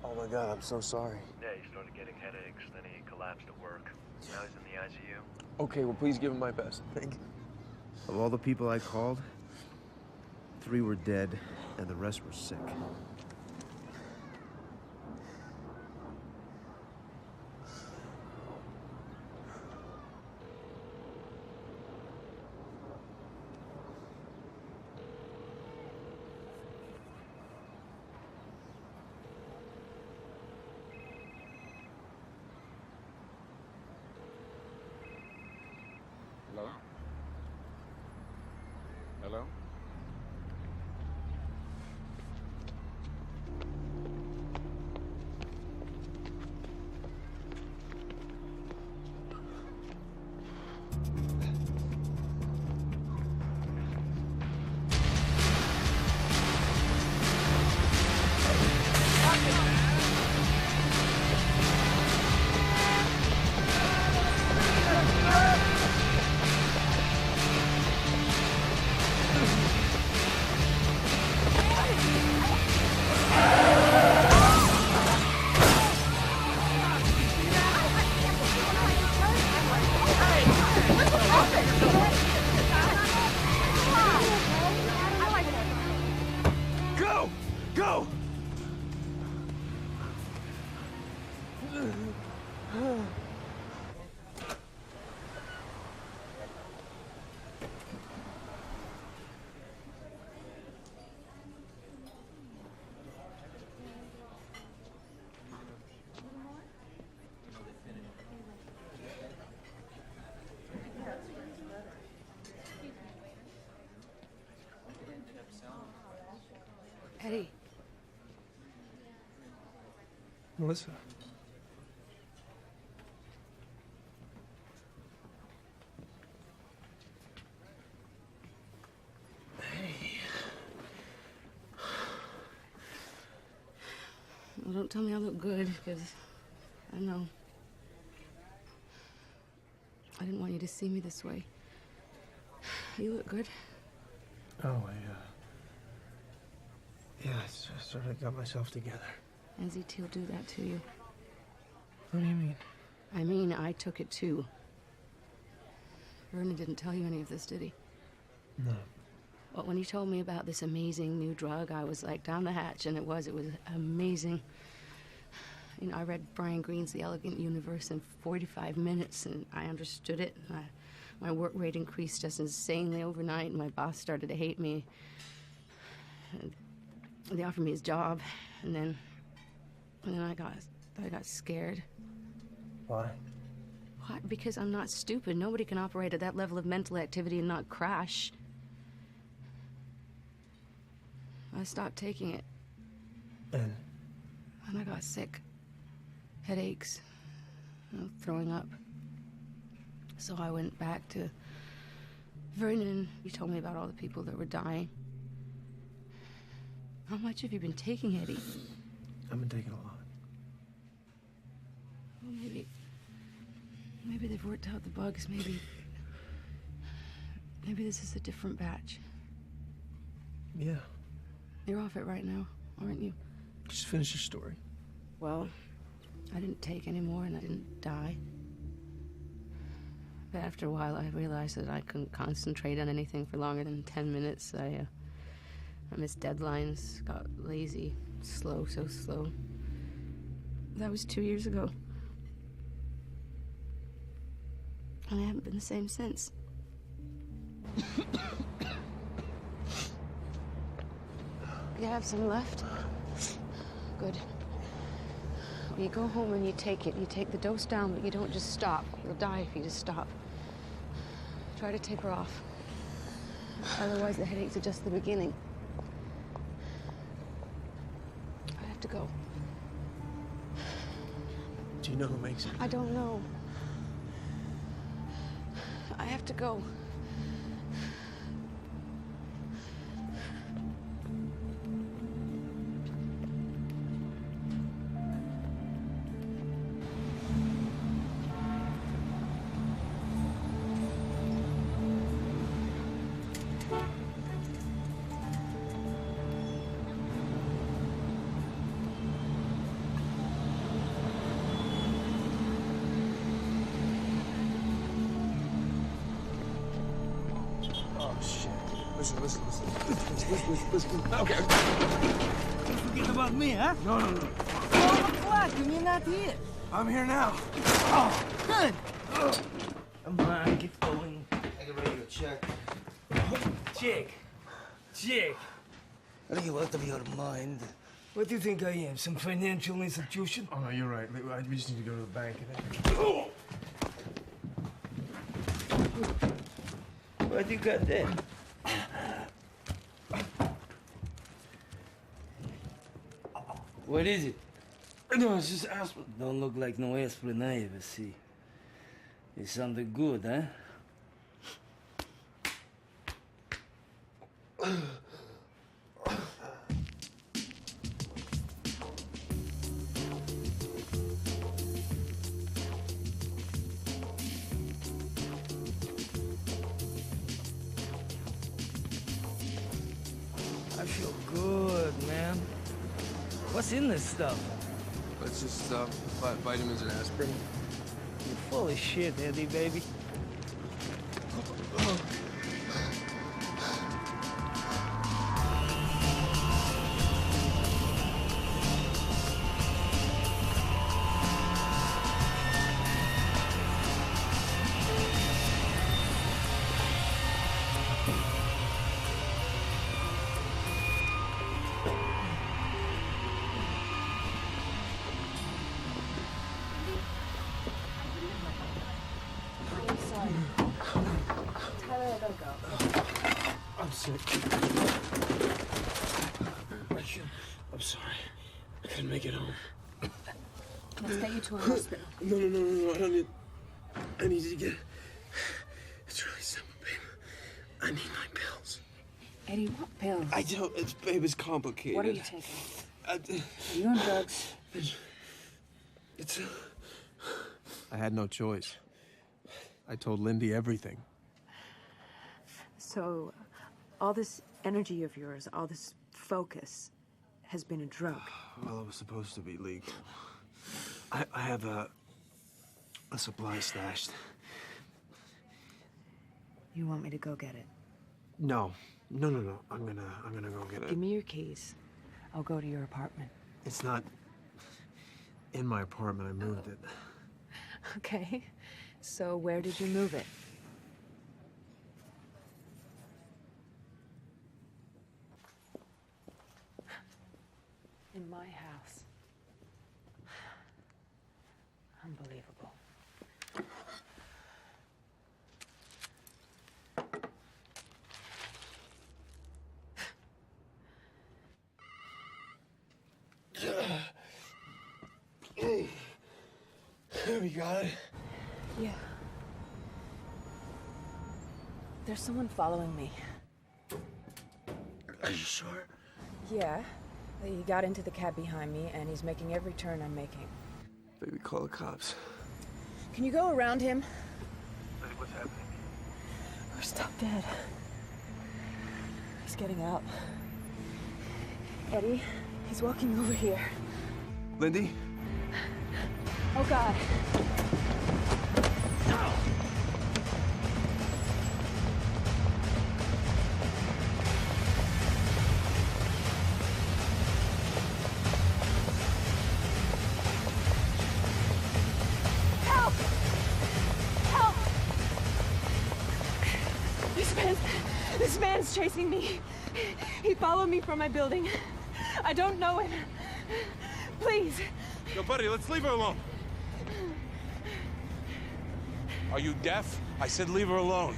Oh my God, I'm so sorry. Yeah, he started getting headaches, then he collapsed at work. Now he's in the ICU. Okay, well, please give him my best. Thank you. Of all the people I called, 3 were dead, and the rest were sick. Hello? Hello? Go! Go! Eddie. Melissa. Well, don't tell me I look good, because I know. I didn't want you to see me this way. You look good. Oh, yeah, I sort of got myself together. NZT will do that to you. What do you mean? I mean, I took it too. Vernon didn't tell you any of this, did he? No. Well, when he told me about this amazing new drug, I was like down the hatch, and it was amazing. You know, I read Brian Greene's The Elegant Universe in 45 minutes, and I understood it. My work rate increased just insanely overnight, and my boss started to hate me. And they offered me his job, and then I got scared. Why? What? Because I'm not stupid. Nobody can operate at that level of mental activity and not crash. I stopped taking it. And I got sick. Headaches. Throwing up. So I went back to Vernon. He told me about all the people that were dying. How much have you been taking, Eddie? I've been taking a lot. Well, maybe they've worked out the bugs. Maybe this is a different batch. Yeah. You're off it right now, aren't you? Just finish your story. Well, I didn't take any more, and I didn't die. But after a while, I realized that I couldn't concentrate on anything for longer than 10 minutes. I missed deadlines, got lazy, so slow. That was 2 years ago. And I haven't been the same since. You have some left? Good. Well, you go home and you take it. You take the dose down, but you don't just stop. You'll die if you just stop. Try to taper off. Otherwise, the headaches are just the beginning. I have to go. Do you know who makes it? I don't know. I have to go. Oh, shit. Listen. Okay. You forget about me, huh? No. 12 o'clock and you're not here. I'm here now. Oh, good. Come on, get going. I get ready to check. Check. Are you out of your mind? What do you think I am, some financial institution? Oh, no, you're right. We just need to go to the bank and then... What you got there? What is it? No, it's just aspirin. Don't look like no aspirin I ever see. It sounded good, huh? I feel good, man. What's in this stuff? It's just vitamins and aspirin. You're full of shit, Eddie, baby. I'm sick. I'm sorry. I couldn't make it home. Let's get you to a hospital. No. I don't need... I need to get... It's really simple, babe. I need my pills. Eddie, what pills? I don't... It's complicated. What are you taking? Are you on drugs? It's... I had no choice. I told Lindy everything. So, all this energy of yours, all this focus, has been a drug. Well, it was supposed to be legal. I have a supply stashed. You want me to go get it? No. I'm gonna go get it. Give me your keys. I'll go to your apartment. It's not in my apartment. I moved it. Okay. So where did you move it? In my house. Unbelievable. Hey. We got it. Yeah. There's someone following me. Are you sure? Yeah. He got into the cab behind me, and he's making every turn I'm making. Baby, call the cops. Can you go around him? What's happening? We're stuck dead. He's getting out. Eddie, he's walking over here. Lindy? Oh, God. This man's chasing me. He followed me from my building. I don't know him. Please. Yo, buddy, let's leave her alone. Are you deaf? I said leave her alone.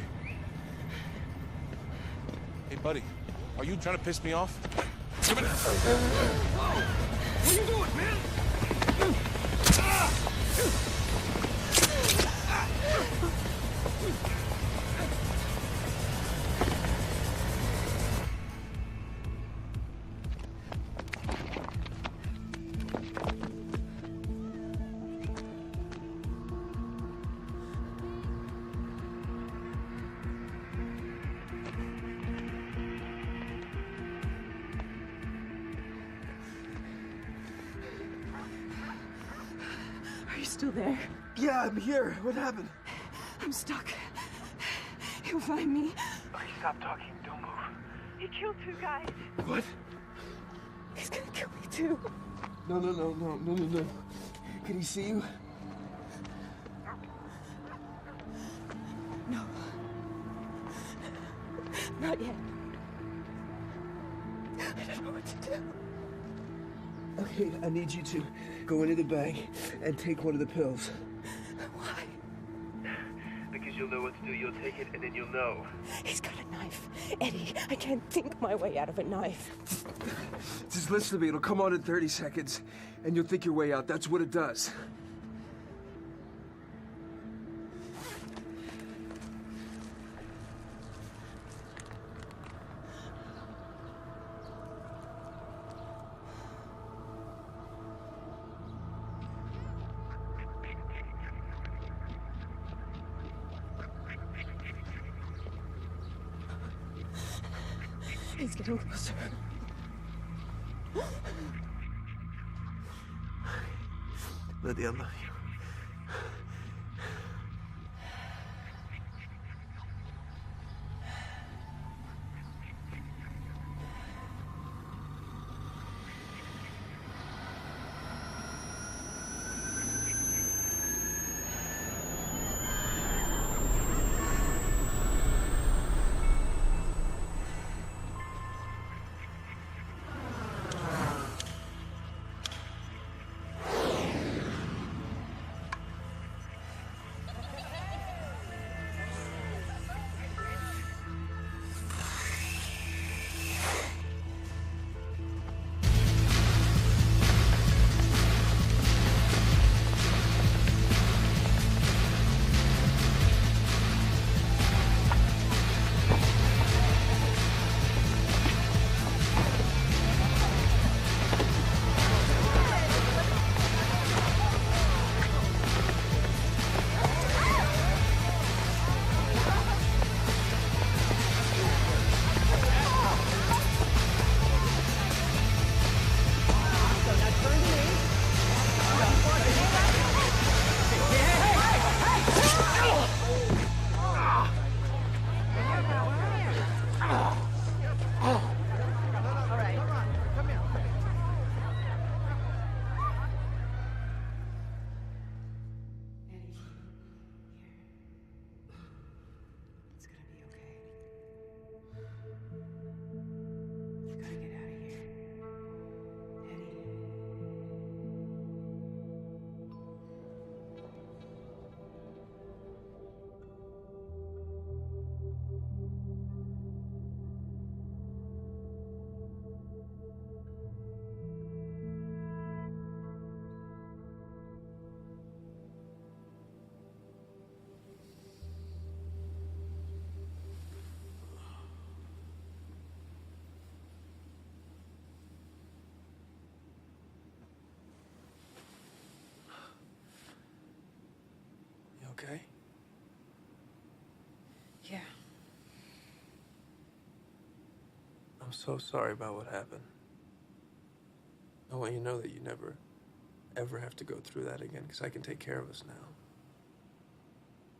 Hey, buddy, are you trying to piss me off? Come here. What are you doing, man? Are you still there? Yeah, I'm here. What happened? I'm stuck. He'll find me. Okay, stop talking. Don't move. He killed 2 guys. What? He's gonna kill me too. No. Can he see you? No. Not yet. I don't know what to do. Okay, I need you to go into the bank and take one of the pills. Why? Because you'll know what to do. You'll take it, and then you'll know. He's got a knife. Eddie, I can't think my way out of a knife. Just listen to me. It'll come on in 30 seconds, and you'll think your way out. That's what it does. He's getting closer. Lydia, I love you. Okay? Yeah. I'm so sorry about what happened. I want you to know that you never, ever have to go through that again, because I can take care of us now.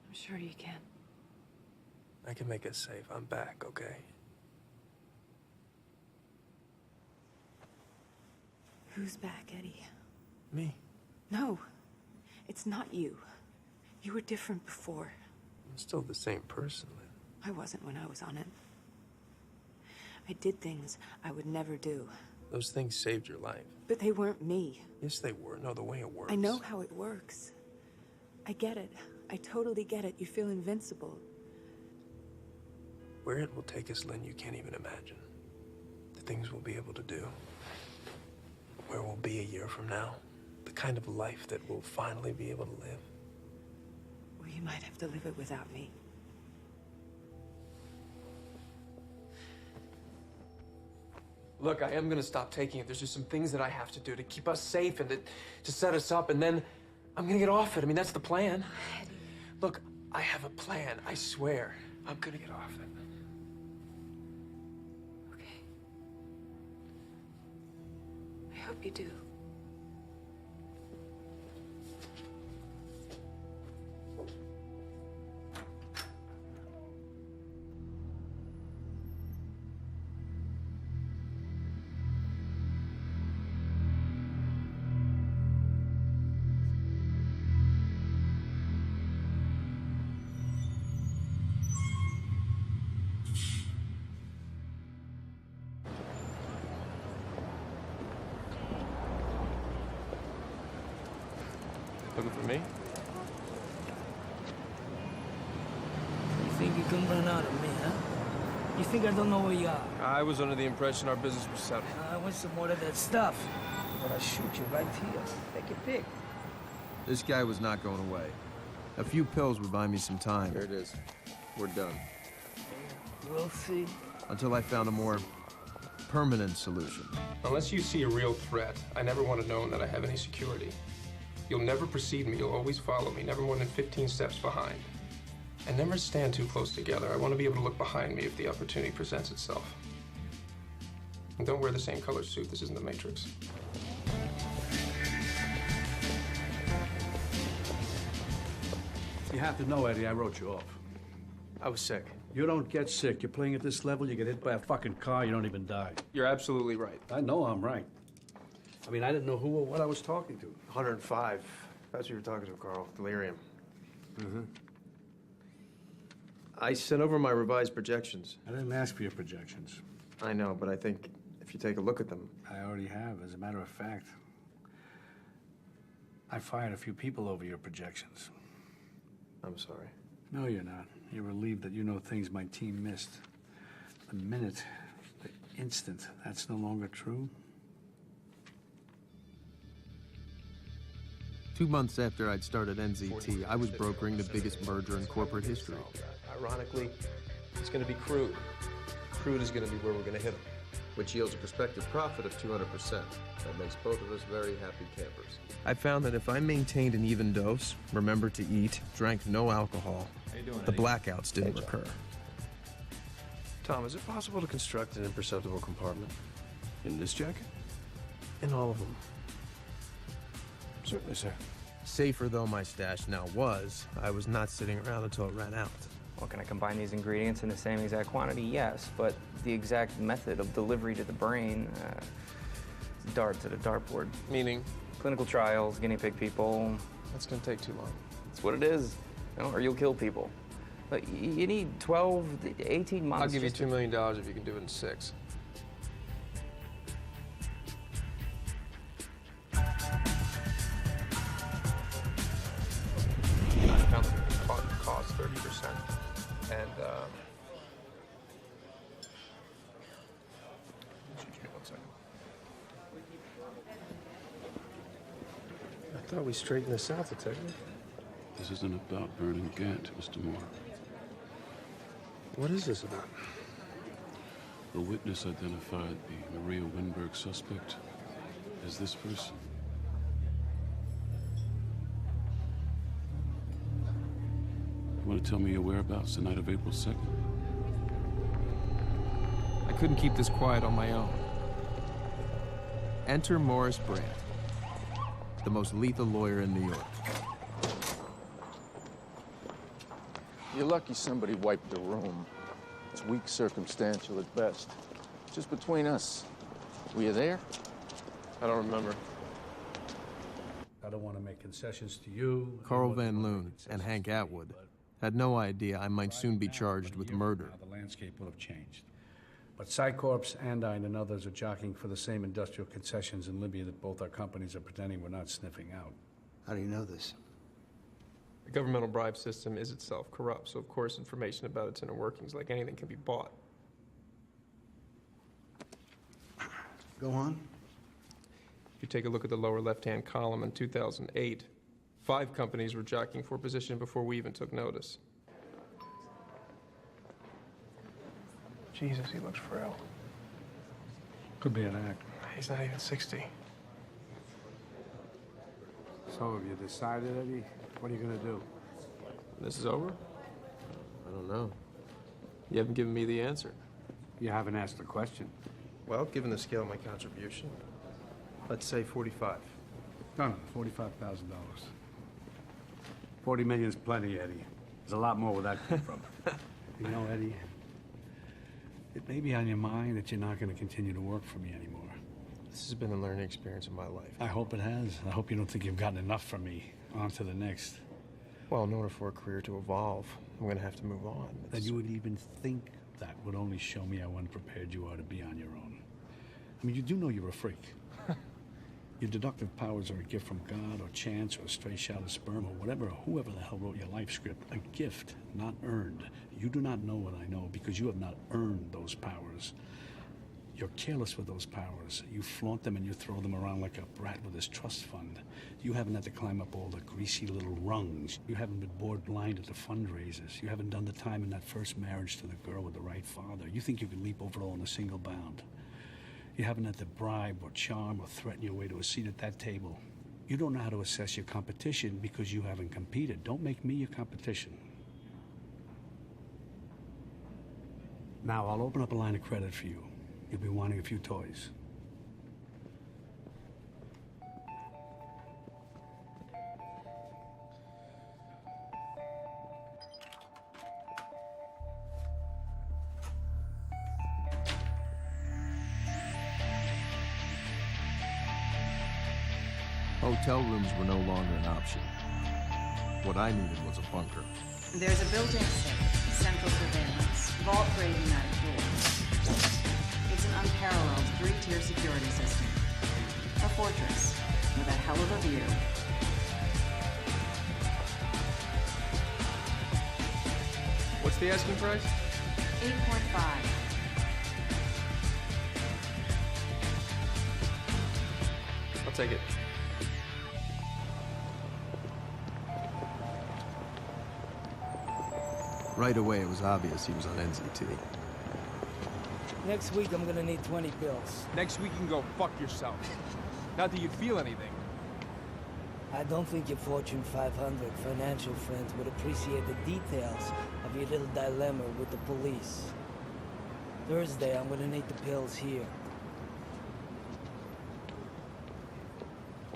I'm sure you can. I can make us safe. I'm back, okay? Who's back, Eddie? Me. No, it's not you. You were different before. I'm still the same person, Lynn. I wasn't when I was on it. I did things I would never do. Those things saved your life. But they weren't me. Yes, they were. No, the way it works. I know how it works. I get it. I totally get it. You feel invincible. Where it will take us, Lynn, you can't even imagine. The things we'll be able to do. Where we'll be a year from now. The kind of life that we'll finally be able to live. Well, you might have to live it without me. Look, I am gonna stop taking it. There's just some things that I have to do to keep us safe and to set us up, and then I'm gonna get off it. I mean, that's the plan. Look, I have a plan, I swear. I'm gonna get off it. Okay. I hope you do. Looking for me? You think you can run out of me, huh? You think I don't know where you are? I was under the impression our business was settled. I want some more of that stuff. But I'll shoot you right here. Take your pick. This guy was not going away. A few pills would buy me some time. There it is. We're done. We'll see. Until I found a more permanent solution. Unless you see a real threat, I never want to know that I have any security. You'll never precede me. You'll always follow me, never more than 15 steps behind. And never stand too close together. I want to be able to look behind me if the opportunity presents itself. And don't wear the same color suit. This isn't the Matrix. You have to know, Eddie, I wrote you off. I was sick. You don't get sick. You're playing at this level, you get hit by a fucking car, you don't even die. You're absolutely right. I know I'm right. I mean, I didn't know who or what I was talking to. 105. That's who you were talking to, Carl. Delirium. Mm-hmm. I sent over my revised projections. I didn't ask for your projections. I know, but I think if you take a look at them... I already have, as a matter of fact. I fired a few people over your projections. I'm sorry. No, you're not. You're relieved that you know things my team missed. The minute, the instant, that's no longer true. 2 months after I'd started NZT, I was brokering the biggest merger in corporate history. Ironically, it's going to be crude. Crude is going to be where we're going to hit them, which yields a prospective profit of 200%. That makes both of us very happy campers. I found that if I maintained an even dose, remembered to eat, drank no alcohol, the blackouts didn't recur. Tom, is it possible to construct an imperceptible compartment? In this jacket? In all of them. Certainly, sir. Safer though my stash now was, I was not sitting around until it ran out. Well, can I combine these ingredients in the same exact quantity? Yes, but the exact method of delivery to the brain, dart to the dartboard. Meaning? Clinical trials, guinea pig people. That's going to take too long. That's what it is, or you'll kill people. But you need 12 to 18 months. I'll give you $2 million if you can do it in 6. I found the cost 30%. And, one second. I thought we straightened this out, Detective. This isn't about burning Gant, Mr. Moore. What is this about? A witness identified the Maria Winberg suspect as this person. You want to tell me your whereabouts the night of April 2nd? I couldn't keep this quiet on my own. Enter Morris Brandt, the most lethal lawyer in New York. You're lucky somebody wiped the room. It's weak circumstantial at best. Just between us. Were you there? I don't remember. I don't want to make concessions to you. Carl Van Loon and Hank Atwood had no idea I might soon be charged with murder. The landscape will have changed. But Psycorps, Andine, and others are jockeying for the same industrial concessions in Libya that both our companies are pretending we're not sniffing out. How do you know this? The governmental bribe system is itself corrupt, so of course information about its inner workings, like anything, can be bought. Go on. If you take a look at the lower left-hand column in 2008, 5 companies were jockeying for position before we even took notice. Jesus, he looks frail. Could be an act. He's not even 60. So have you decided, Eddie? What are you going to do? This is over? I don't know. You haven't given me the answer. You haven't asked the question. Well, given the scale of my contribution, let's say 45. No, $45,000. 40 million's plenty, Eddie. There's a lot more where that came from. You know, Eddie, it may be on your mind that you're not going to continue to work for me anymore. This has been a learning experience of my life. I hope it has. I hope you don't think you've gotten enough from me. On to the next. Well, in order for a career to evolve, I'm going to have to move on. That you would even think that would only show me how unprepared you are to be on your own. I mean, you do know you're a freak. Your deductive powers are a gift from God or chance or a stray shot of sperm or whatever or whoever the hell wrote your life script. A gift, not earned. You do not know what I know because you have not earned those powers. You're careless with those powers. You flaunt them and you throw them around like a brat with his trust fund. You haven't had to climb up all the greasy little rungs. You haven't been bored blind at the fundraisers. You haven't done the time in that first marriage to the girl with the right father. You think you can leap over it all in a single bound. You haven't had to bribe or charm or threaten your way to a seat at that table. You don't know how to assess your competition because you haven't competed. Don't make me your competition. Now, I'll open up a line of credit for you. You'll be wanting a few toys. Hotel rooms were no longer an option. What I needed was a bunker. There's a built-in safe, central surveillance, vault-grade pneumatic doors. It's an unparalleled three-tier security system. A fortress with a hell of a view. What's the asking price? 8.5. I'll take it. Right away, it was obvious he was on NZT. Next week, I'm gonna need 20 bills. Next week, you can go fuck yourself. Not that you'd feel anything. I don't think your Fortune 500 financial friends would appreciate the details of your little dilemma with the police. Thursday, I'm gonna need the bills here.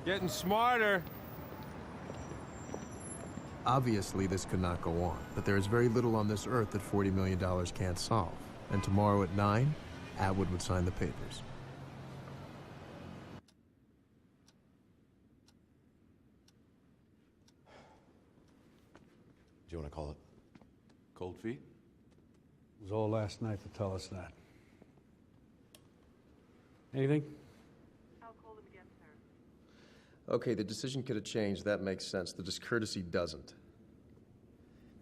Getting smarter. Obviously, this could not go on, but there is very little on this earth that $40 million can't solve. And tomorrow at 9, Atwood would sign the papers. Do you want to call it cold feet? It was all last night to tell us that. Anything? I'll call them again, sir. Okay, the decision could have changed. That makes sense. The discourtesy doesn't.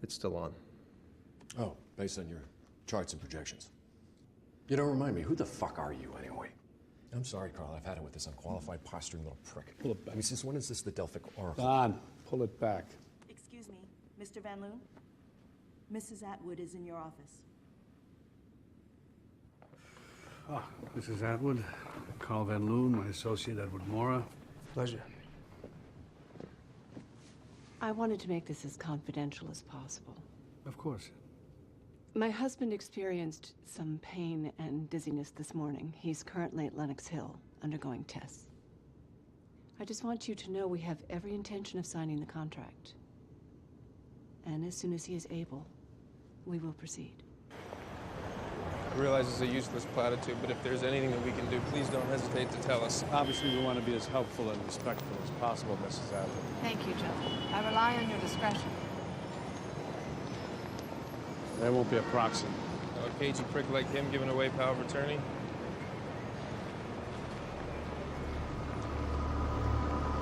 It's still on. Oh, based on your charts and projections. You don't remind me, who the fuck are you anyway? I'm sorry, Carl, I've had it with this unqualified, posturing little prick. Pull it back. I mean, since when is this the Delphic Oracle? Don, pull it back. Excuse me, Mr. Van Loon? Mrs. Atwood is in your office. Ah, Mrs. Atwood, Carl Van Loon, my associate Edward Mora. Pleasure. I wanted to make this as confidential as possible. Of course. My husband experienced some pain and dizziness this morning. He's currently at Lenox Hill, undergoing tests. I just want you to know we have every intention of signing the contract. And as soon as he is able, we will proceed. I realize it's a useless platitude, but if there's anything that we can do, please don't hesitate to tell us. Obviously, we want to be as helpful and respectful as possible, Mrs. Atwood. Thank you, Joe. I rely on your discretion. There won't be a proxy. A cagey prick like him giving away power of attorney?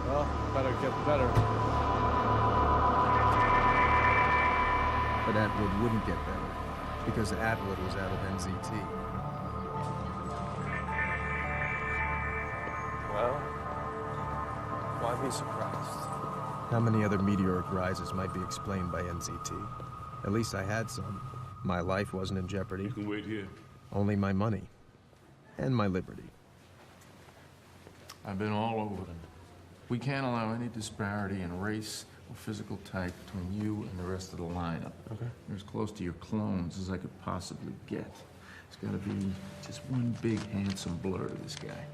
Well, better get better. But Atwood wouldn't get better, because Atwood was out of NZT. Well, why be surprised? How many other meteoric rises might be explained by NZT? At least I had some. My life wasn't in jeopardy. You can wait here. Only my money. And my liberty. I've been all over them. We can't allow any disparity in race or physical type between you and the rest of the lineup. Okay. You're as close to your clones as I could possibly get. It's gotta be just one big, handsome blur to this guy.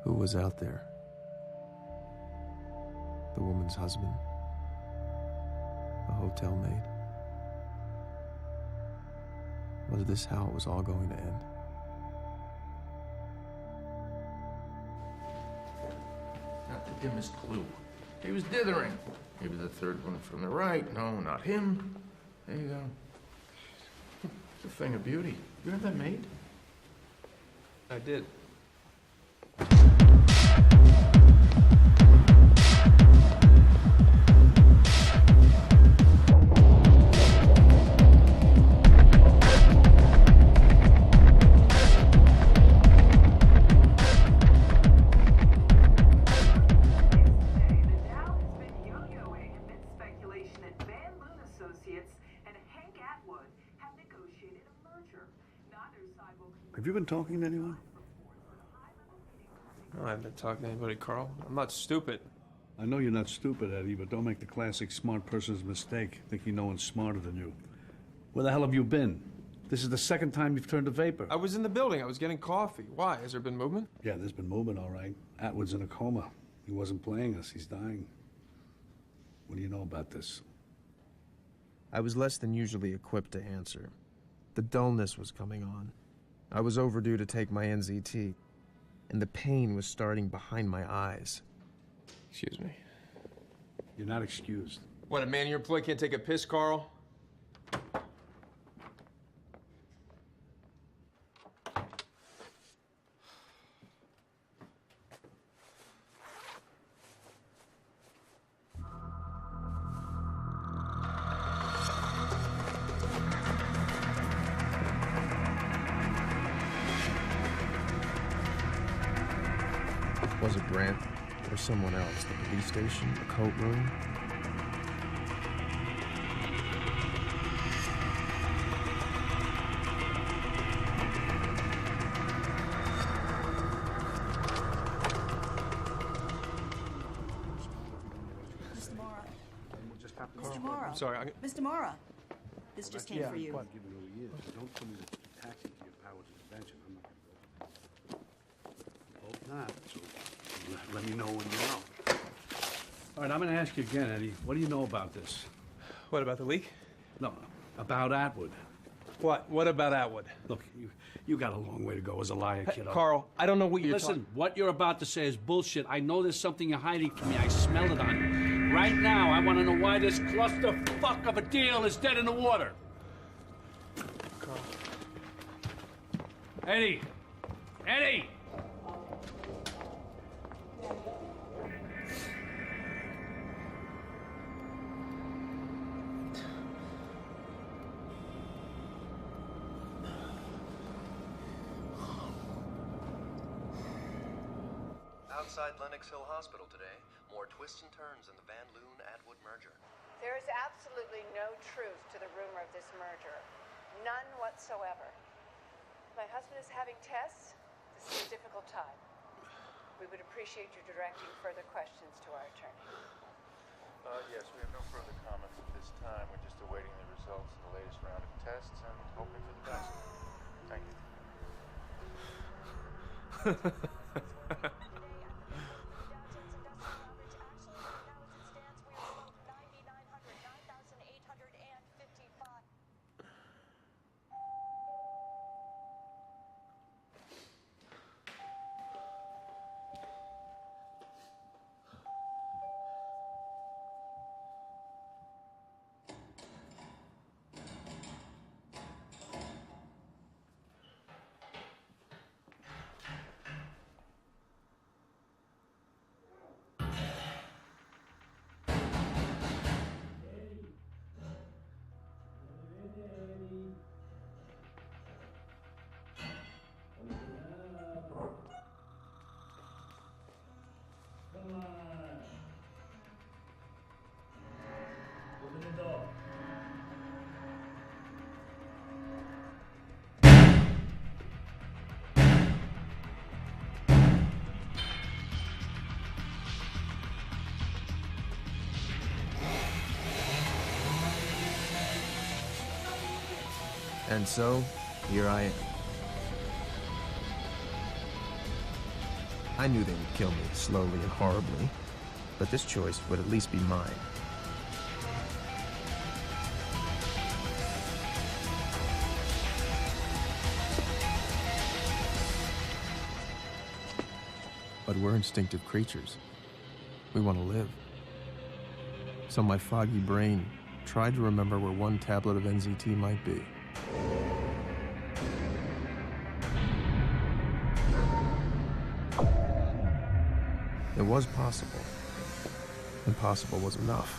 Who was out there? The woman's husband? A hotel maid? Was this how it was all going to end? dimmest clue. He was dithering. Maybe the third one from the right. No, not him. There you go. It's a thing of beauty. You have that made? I did. Have you been talking to anyone? No, I haven't been talking to anybody, Carl. I'm not stupid. I know you're not stupid, Eddie, but don't make the classic smart person's mistake, thinking no one's smarter than you. Where the hell have you been? This is the second time you've turned to vapor. I was in the building. I was getting coffee. Why? Has there been movement? Yeah, there's been movement, all right. Atwood's in a coma. He wasn't playing us. He's dying. What do you know about this? I was less than usually equipped to answer. The dullness was coming on. I was overdue to take my NZT, and the pain was starting behind my eyes. Excuse me. You're not excused. What, a man in your employ can't take a piss, Carl? Was it Brant or someone else? The police station? The coat room? Mr. Mora. Mr. Mr. Mora. I'm sorry. Mr. Mora. This just came for you. Given who he is. Don't put me to taxi to your powers of invention. I'm not going to go. Hope not. So let me know when you know. All right, I'm going to ask you again, Eddie. What do you know about this? What, about the leak? No, about Atwood. What? What about Atwood? Look, you got a long way to go as a liar, kiddo. Carl, I don't know what you're Listen, what you're about to say is bullshit. I know there's something you're hiding from me. I smell it on you. Right now, I want to know why this clusterfuck of a deal is dead in the water. Carl. Eddie! Eddie! Outside Lenox Hill Hospital today, more twists and turns in the Van Loon-Atwood merger. There is absolutely no truth to the rumor of this merger. None whatsoever. My husband is having tests. This is a difficult time. We would appreciate you directing further questions to our attorney. Yes, we have no further comments at this time. We're just awaiting the results of the latest round of tests and hoping for the best. Thank you. And so, here I am. I knew they would kill me slowly and horribly, but this choice would at least be mine. But we're instinctive creatures. We want to live. So my foggy brain tried to remember where one tablet of NZT might be. It was possible. Impossible was enough.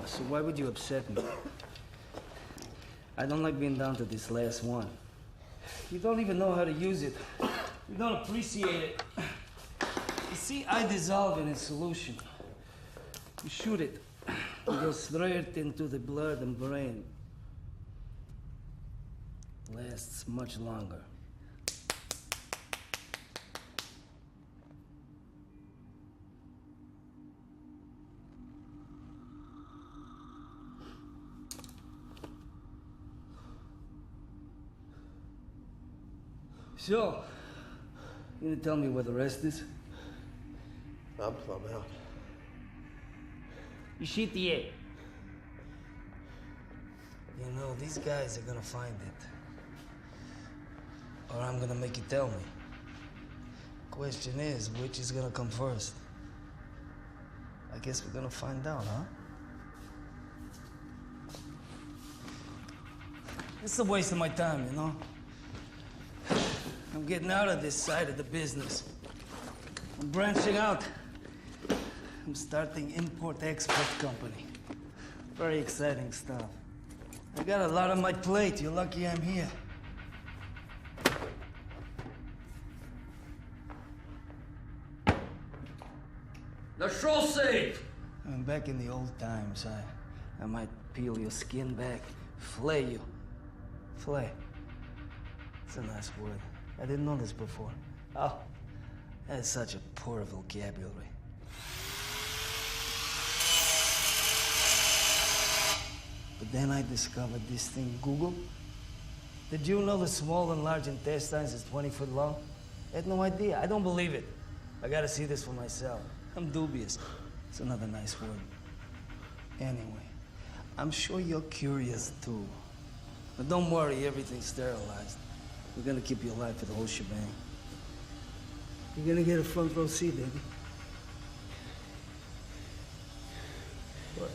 So why would you upset me? I don't like being down to this last one. You don't even know how to use it. You don't appreciate it. You see, I dissolve it in solution. You shoot it. It goes straight into the blood and brain. Lasts much longer. So, you gonna tell me where the rest is? I'm plumb out. You shit the egg. You know, these guys are gonna find it. Or I'm gonna make you tell me. Question is, which is gonna come first? I guess we're gonna find out, huh? It's a waste of my time, you know? I'm getting out of this side of the business. I'm branching out. I'm starting import-export company. Very exciting stuff. I got a lot on my plate. You're lucky I'm here. The show safe! I'm back in the old times. I might peel your skin back, flay you. Flay. It's a nice word. I didn't know this before. Oh, that's such a poor vocabulary. But then I discovered this thing, Google. Did you know the small and large intestines is 20 foot long? I had no idea. I don't believe it. I gotta see this for myself. I'm dubious. It's another nice word. Anyway, I'm sure you're curious too. But don't worry, everything's sterilized. We're gonna keep you alive for the whole shebang. You're gonna get a front row seat, baby. What?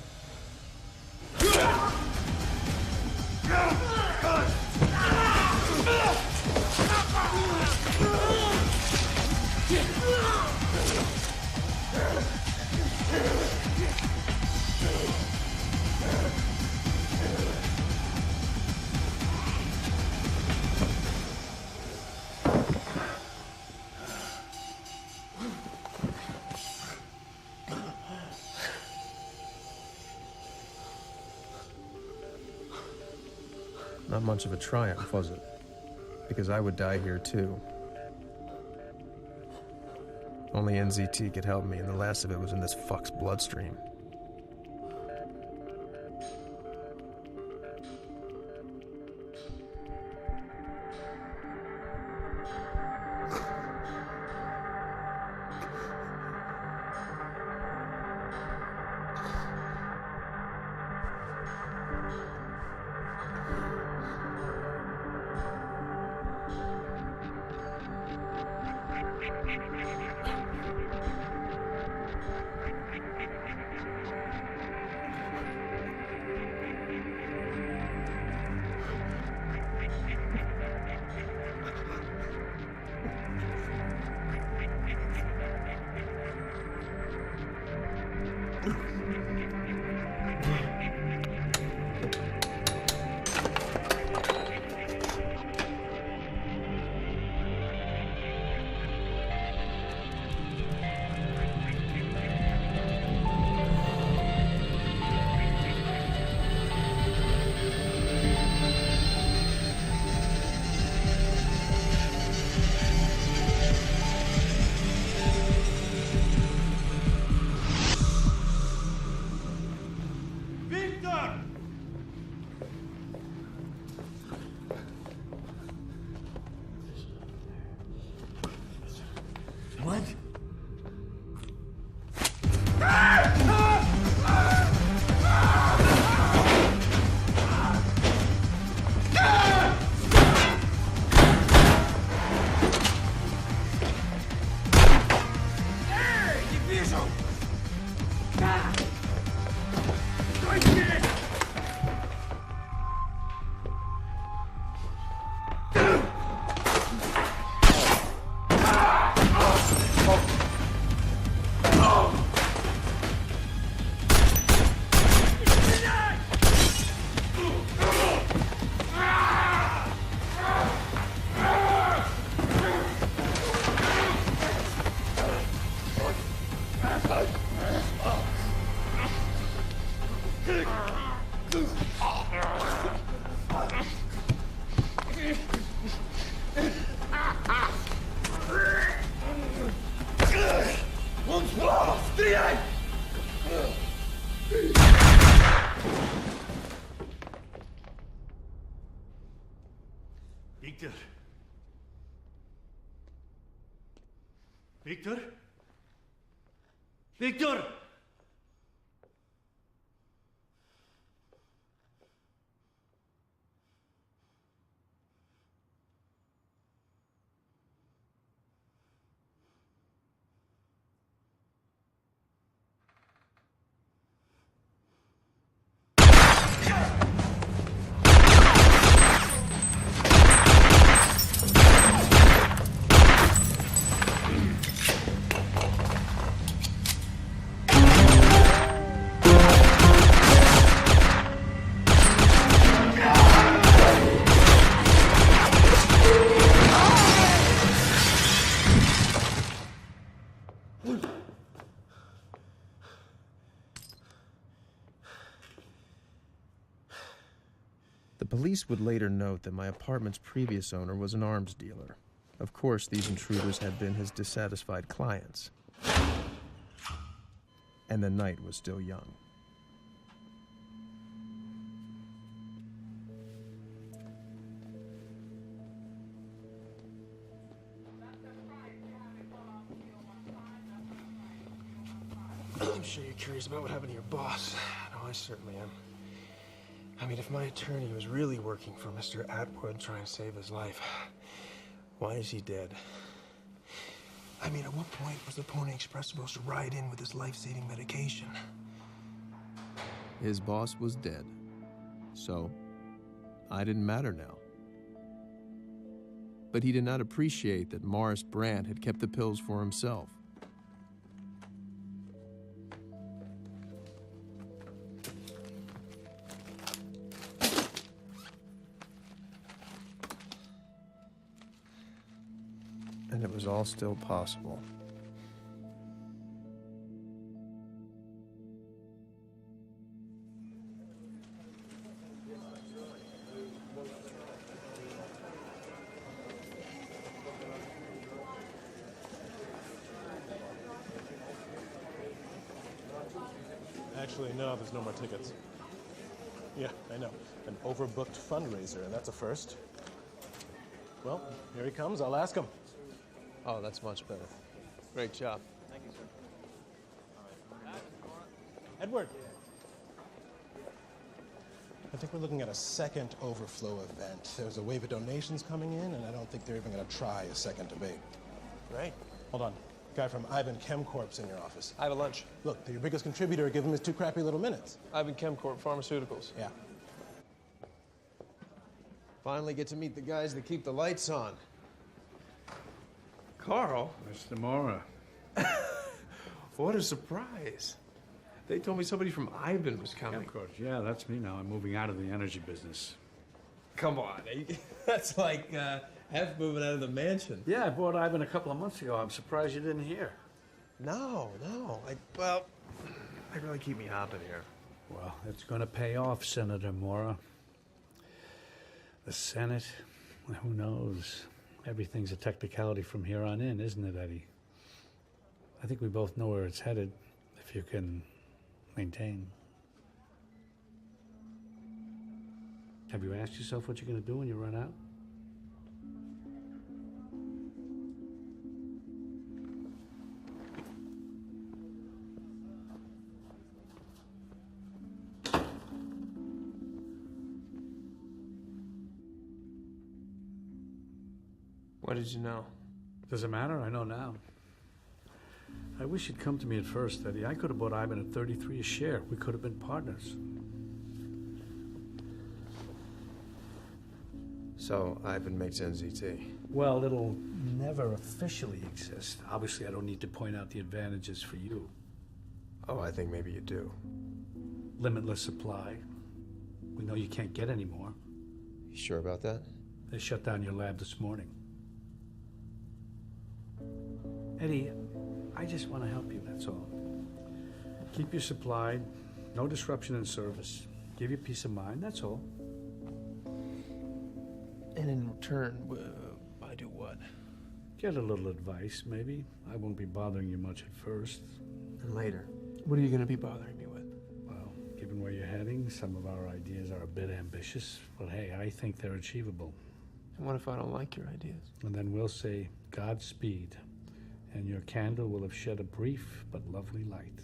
Not much of a triumph, was it? Because I would die here too. Only NZT could help me, and the last of it was in this fuck's bloodstream. Victor? Victor? Victor! The police would later note that my apartment's previous owner was an arms dealer. Of course, these intruders had been his dissatisfied clients. And the night was still young. I'm sure you're curious about what happened to your boss. No, I certainly am. I mean, if my attorney was really working for Mr. Atwood trying to save his life, why is he dead? I mean, at what point was the Pony Express supposed to ride in with his life-saving medication? His boss was dead. So, I didn't matter now. But he did not appreciate that Morris Brandt had kept the pills for himself. And it was all still possible. Actually, no, there's no more tickets. Yeah, I know. An overbooked fundraiser, and that's a first. Well, here he comes. I'll ask him. Oh, that's much better. Great job. Thank you, sir. Edward. I think we're looking at a second overflow event. There's a wave of donations coming in, and I don't think they're even going to try a second debate. Right. Hold on. Guy from Ivan Chemcorp's in your office. I have a lunch. Look, they're your biggest contributor. Give him his 2 crappy little minutes. Ivan Chemcorp Pharmaceuticals. Yeah. Finally get to meet the guys that keep the lights on. Carl? Mr. Mora. What a surprise. They told me somebody from Ivan was coming. Of course, yeah, that's me now. I'm moving out of the energy business. Come on. That's like Hef moving out of the mansion. Yeah, I bought Ivan a couple of months ago. I'm surprised you didn't hear. No. They really keep me hopping here. Well, it's going to pay off, Senator Mora. The Senate, who knows? Everything's a technicality from here on in, isn't it, Eddie? I think we both know where it's headed, if you can maintain. Have you asked yourself what you're going to do when you run out? What did you know? Does it matter? I know now. I wish you'd come to me at first, Eddie. I could have bought Ivan at 33 a share. We could have been partners. So, Ivan makes NZT. Well, it'll never officially exist. Obviously, I don't need to point out the advantages for you. Oh, I think maybe you do. Limitless supply. We know you can't get any more. You sure about that? They shut down your lab this morning. Eddie, I just want to help you, that's all. Keep you supplied, no disruption in service. Give you peace of mind, that's all. And in return, I do what? Get a little advice, maybe. I won't be bothering you much at first. And later? What are you going to be bothering me with? Well, given where you're heading, some of our ideas are a bit ambitious, but hey, I think they're achievable. And what if I don't like your ideas? And then we'll say, Godspeed, and your candle will have shed a brief but lovely light.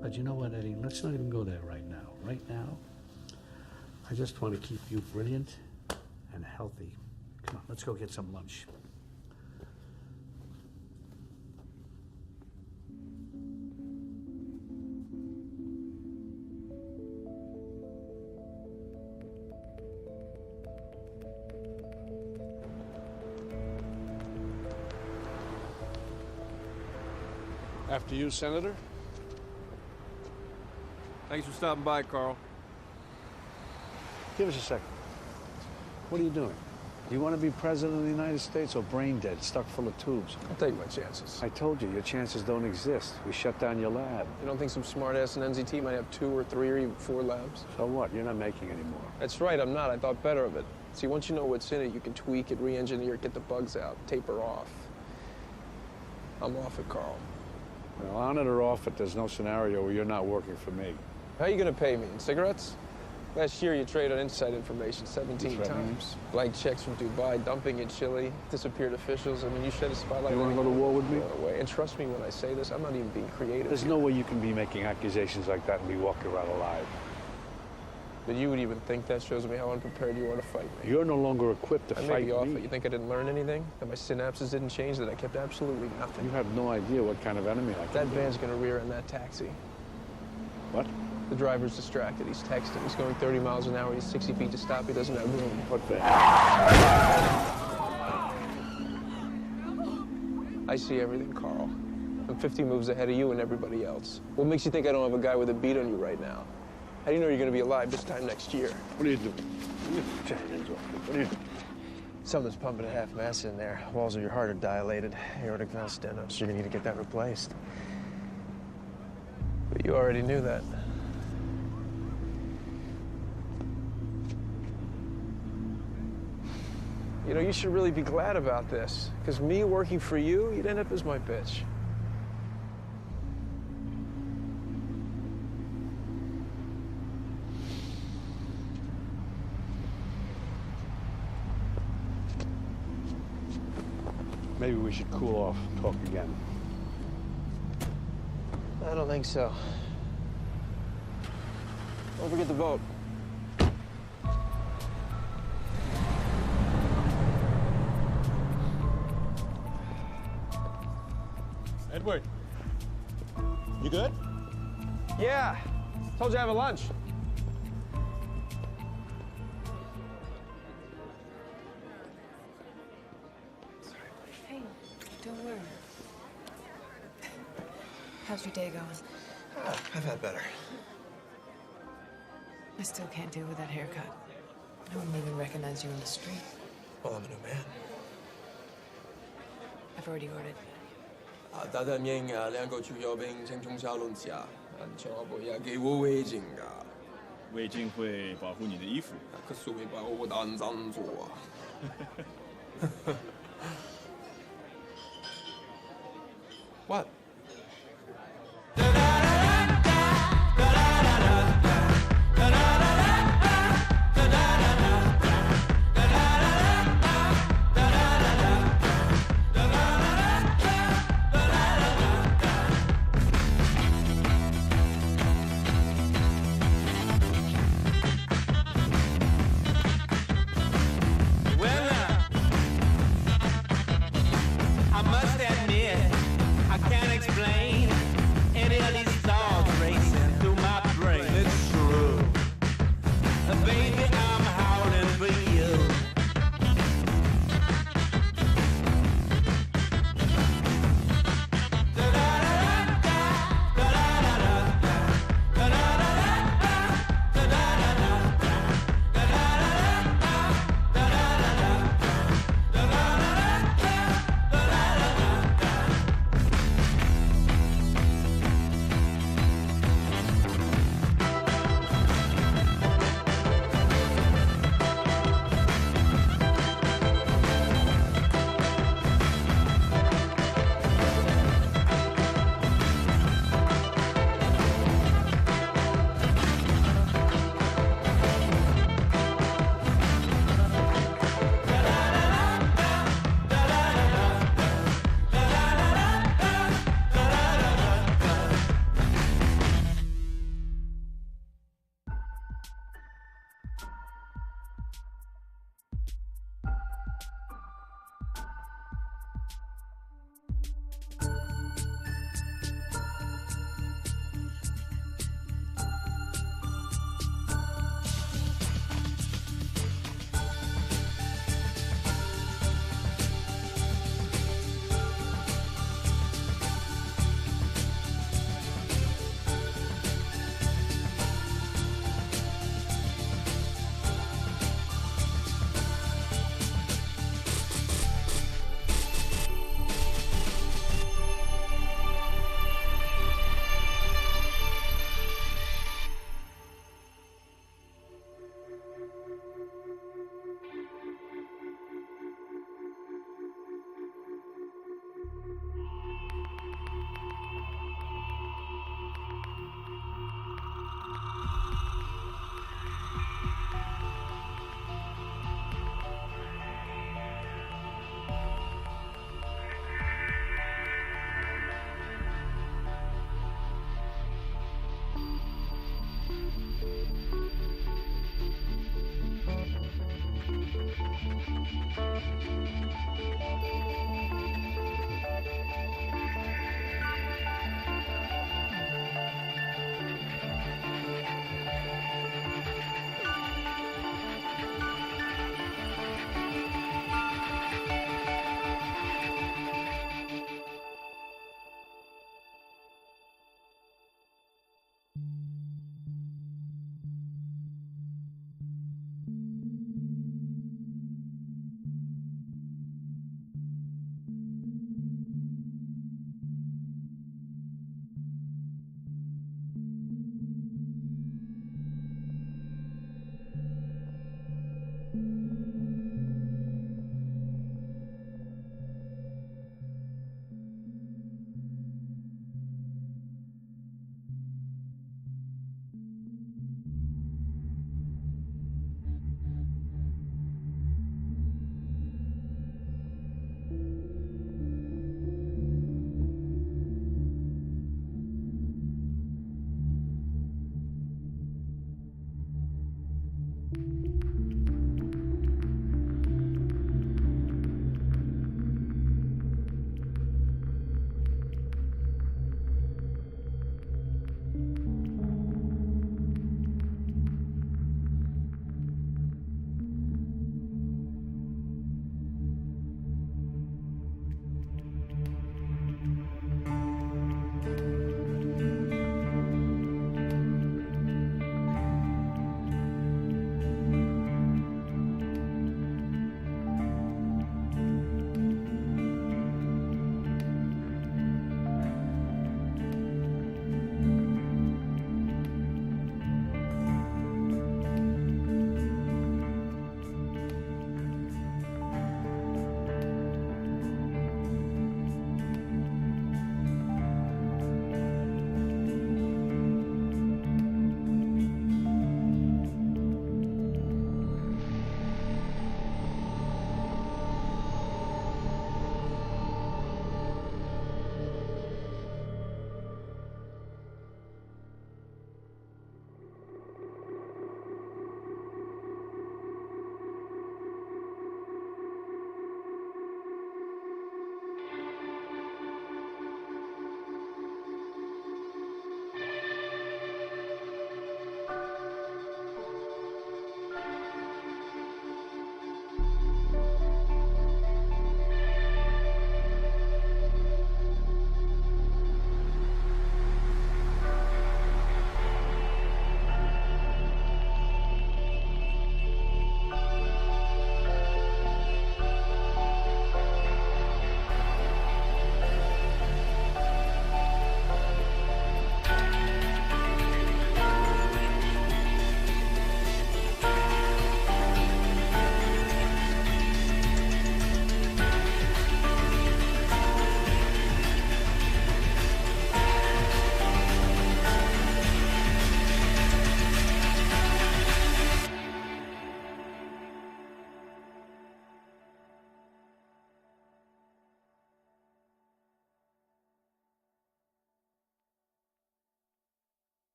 But you know what, Eddie? Let's not even go there right now. Right now, I just want to keep you brilliant and healthy. Come on, let's go get some lunch. After you, Senator. Thanks for stopping by, Carl. Give us a second. What are you doing? Do you want to be president of the United States or brain dead, stuck full of tubes? I'll take my chances. I told you, your chances don't exist. We shut down your lab. You don't think some smart-ass in NZT might have 2 or 3 or even 4 labs? So what? You're not making any more. That's right, I'm not. I thought better of it. See, once you know what's in it, you can tweak it, re-engineer it, get the bugs out, taper off. I'm off it, Carl. Well, on it or off it, there's no scenario where you're not working for me. How are you going to pay me? In cigarettes? Last year, you traded on inside information 17 times. Blank checks from Dubai, dumping in Chile, disappeared officials. I mean, you shed a spotlight. You want to go to war with me? And trust me when I say this, I'm not even being creative. There's no way you can be making accusations like that and be walking around alive. But you would even think that shows me how unprepared you are to fight me. You're no longer equipped to fight me. I may be off it. You think I didn't learn anything? That my synapses didn't change? That I kept absolutely nothing? You have no idea what kind of enemy I can That be. van's going to rear in that taxi. What? The driver's distracted. He's texting. He's going 30 miles an hour. He's 60 feet to stop. He doesn't have room. What van? I see everything, Carl. I'm 50 moves ahead of you and everybody else. What makes you think I don't have a guy with a beat on you right now? How do you know you're going to be alive this time next year? What are you doing? What are you doing? Something's pumping at half mast in there. Walls of your heart are dilated. Aortic valve stenosis. You're going to need to get that replaced. But you already knew that. You know, you should really be glad about this. Because me working for you, you'd end up as my bitch. Maybe we should cool off and talk again. I don't think so. Don't forget to vote. Edward, you good? Yeah. Told you I have a lunch. Hey, don't worry. How's your day going? I've had better. I still can't deal with that haircut. I wouldn't even recognize you on the street. Well, I'm a new man. I've already ordered. 大单面2个主要兵正中下轮下，全部也给我围巾噶。围巾会保护你的衣服。可是会把我当脏做啊。What? I must admit, I kinda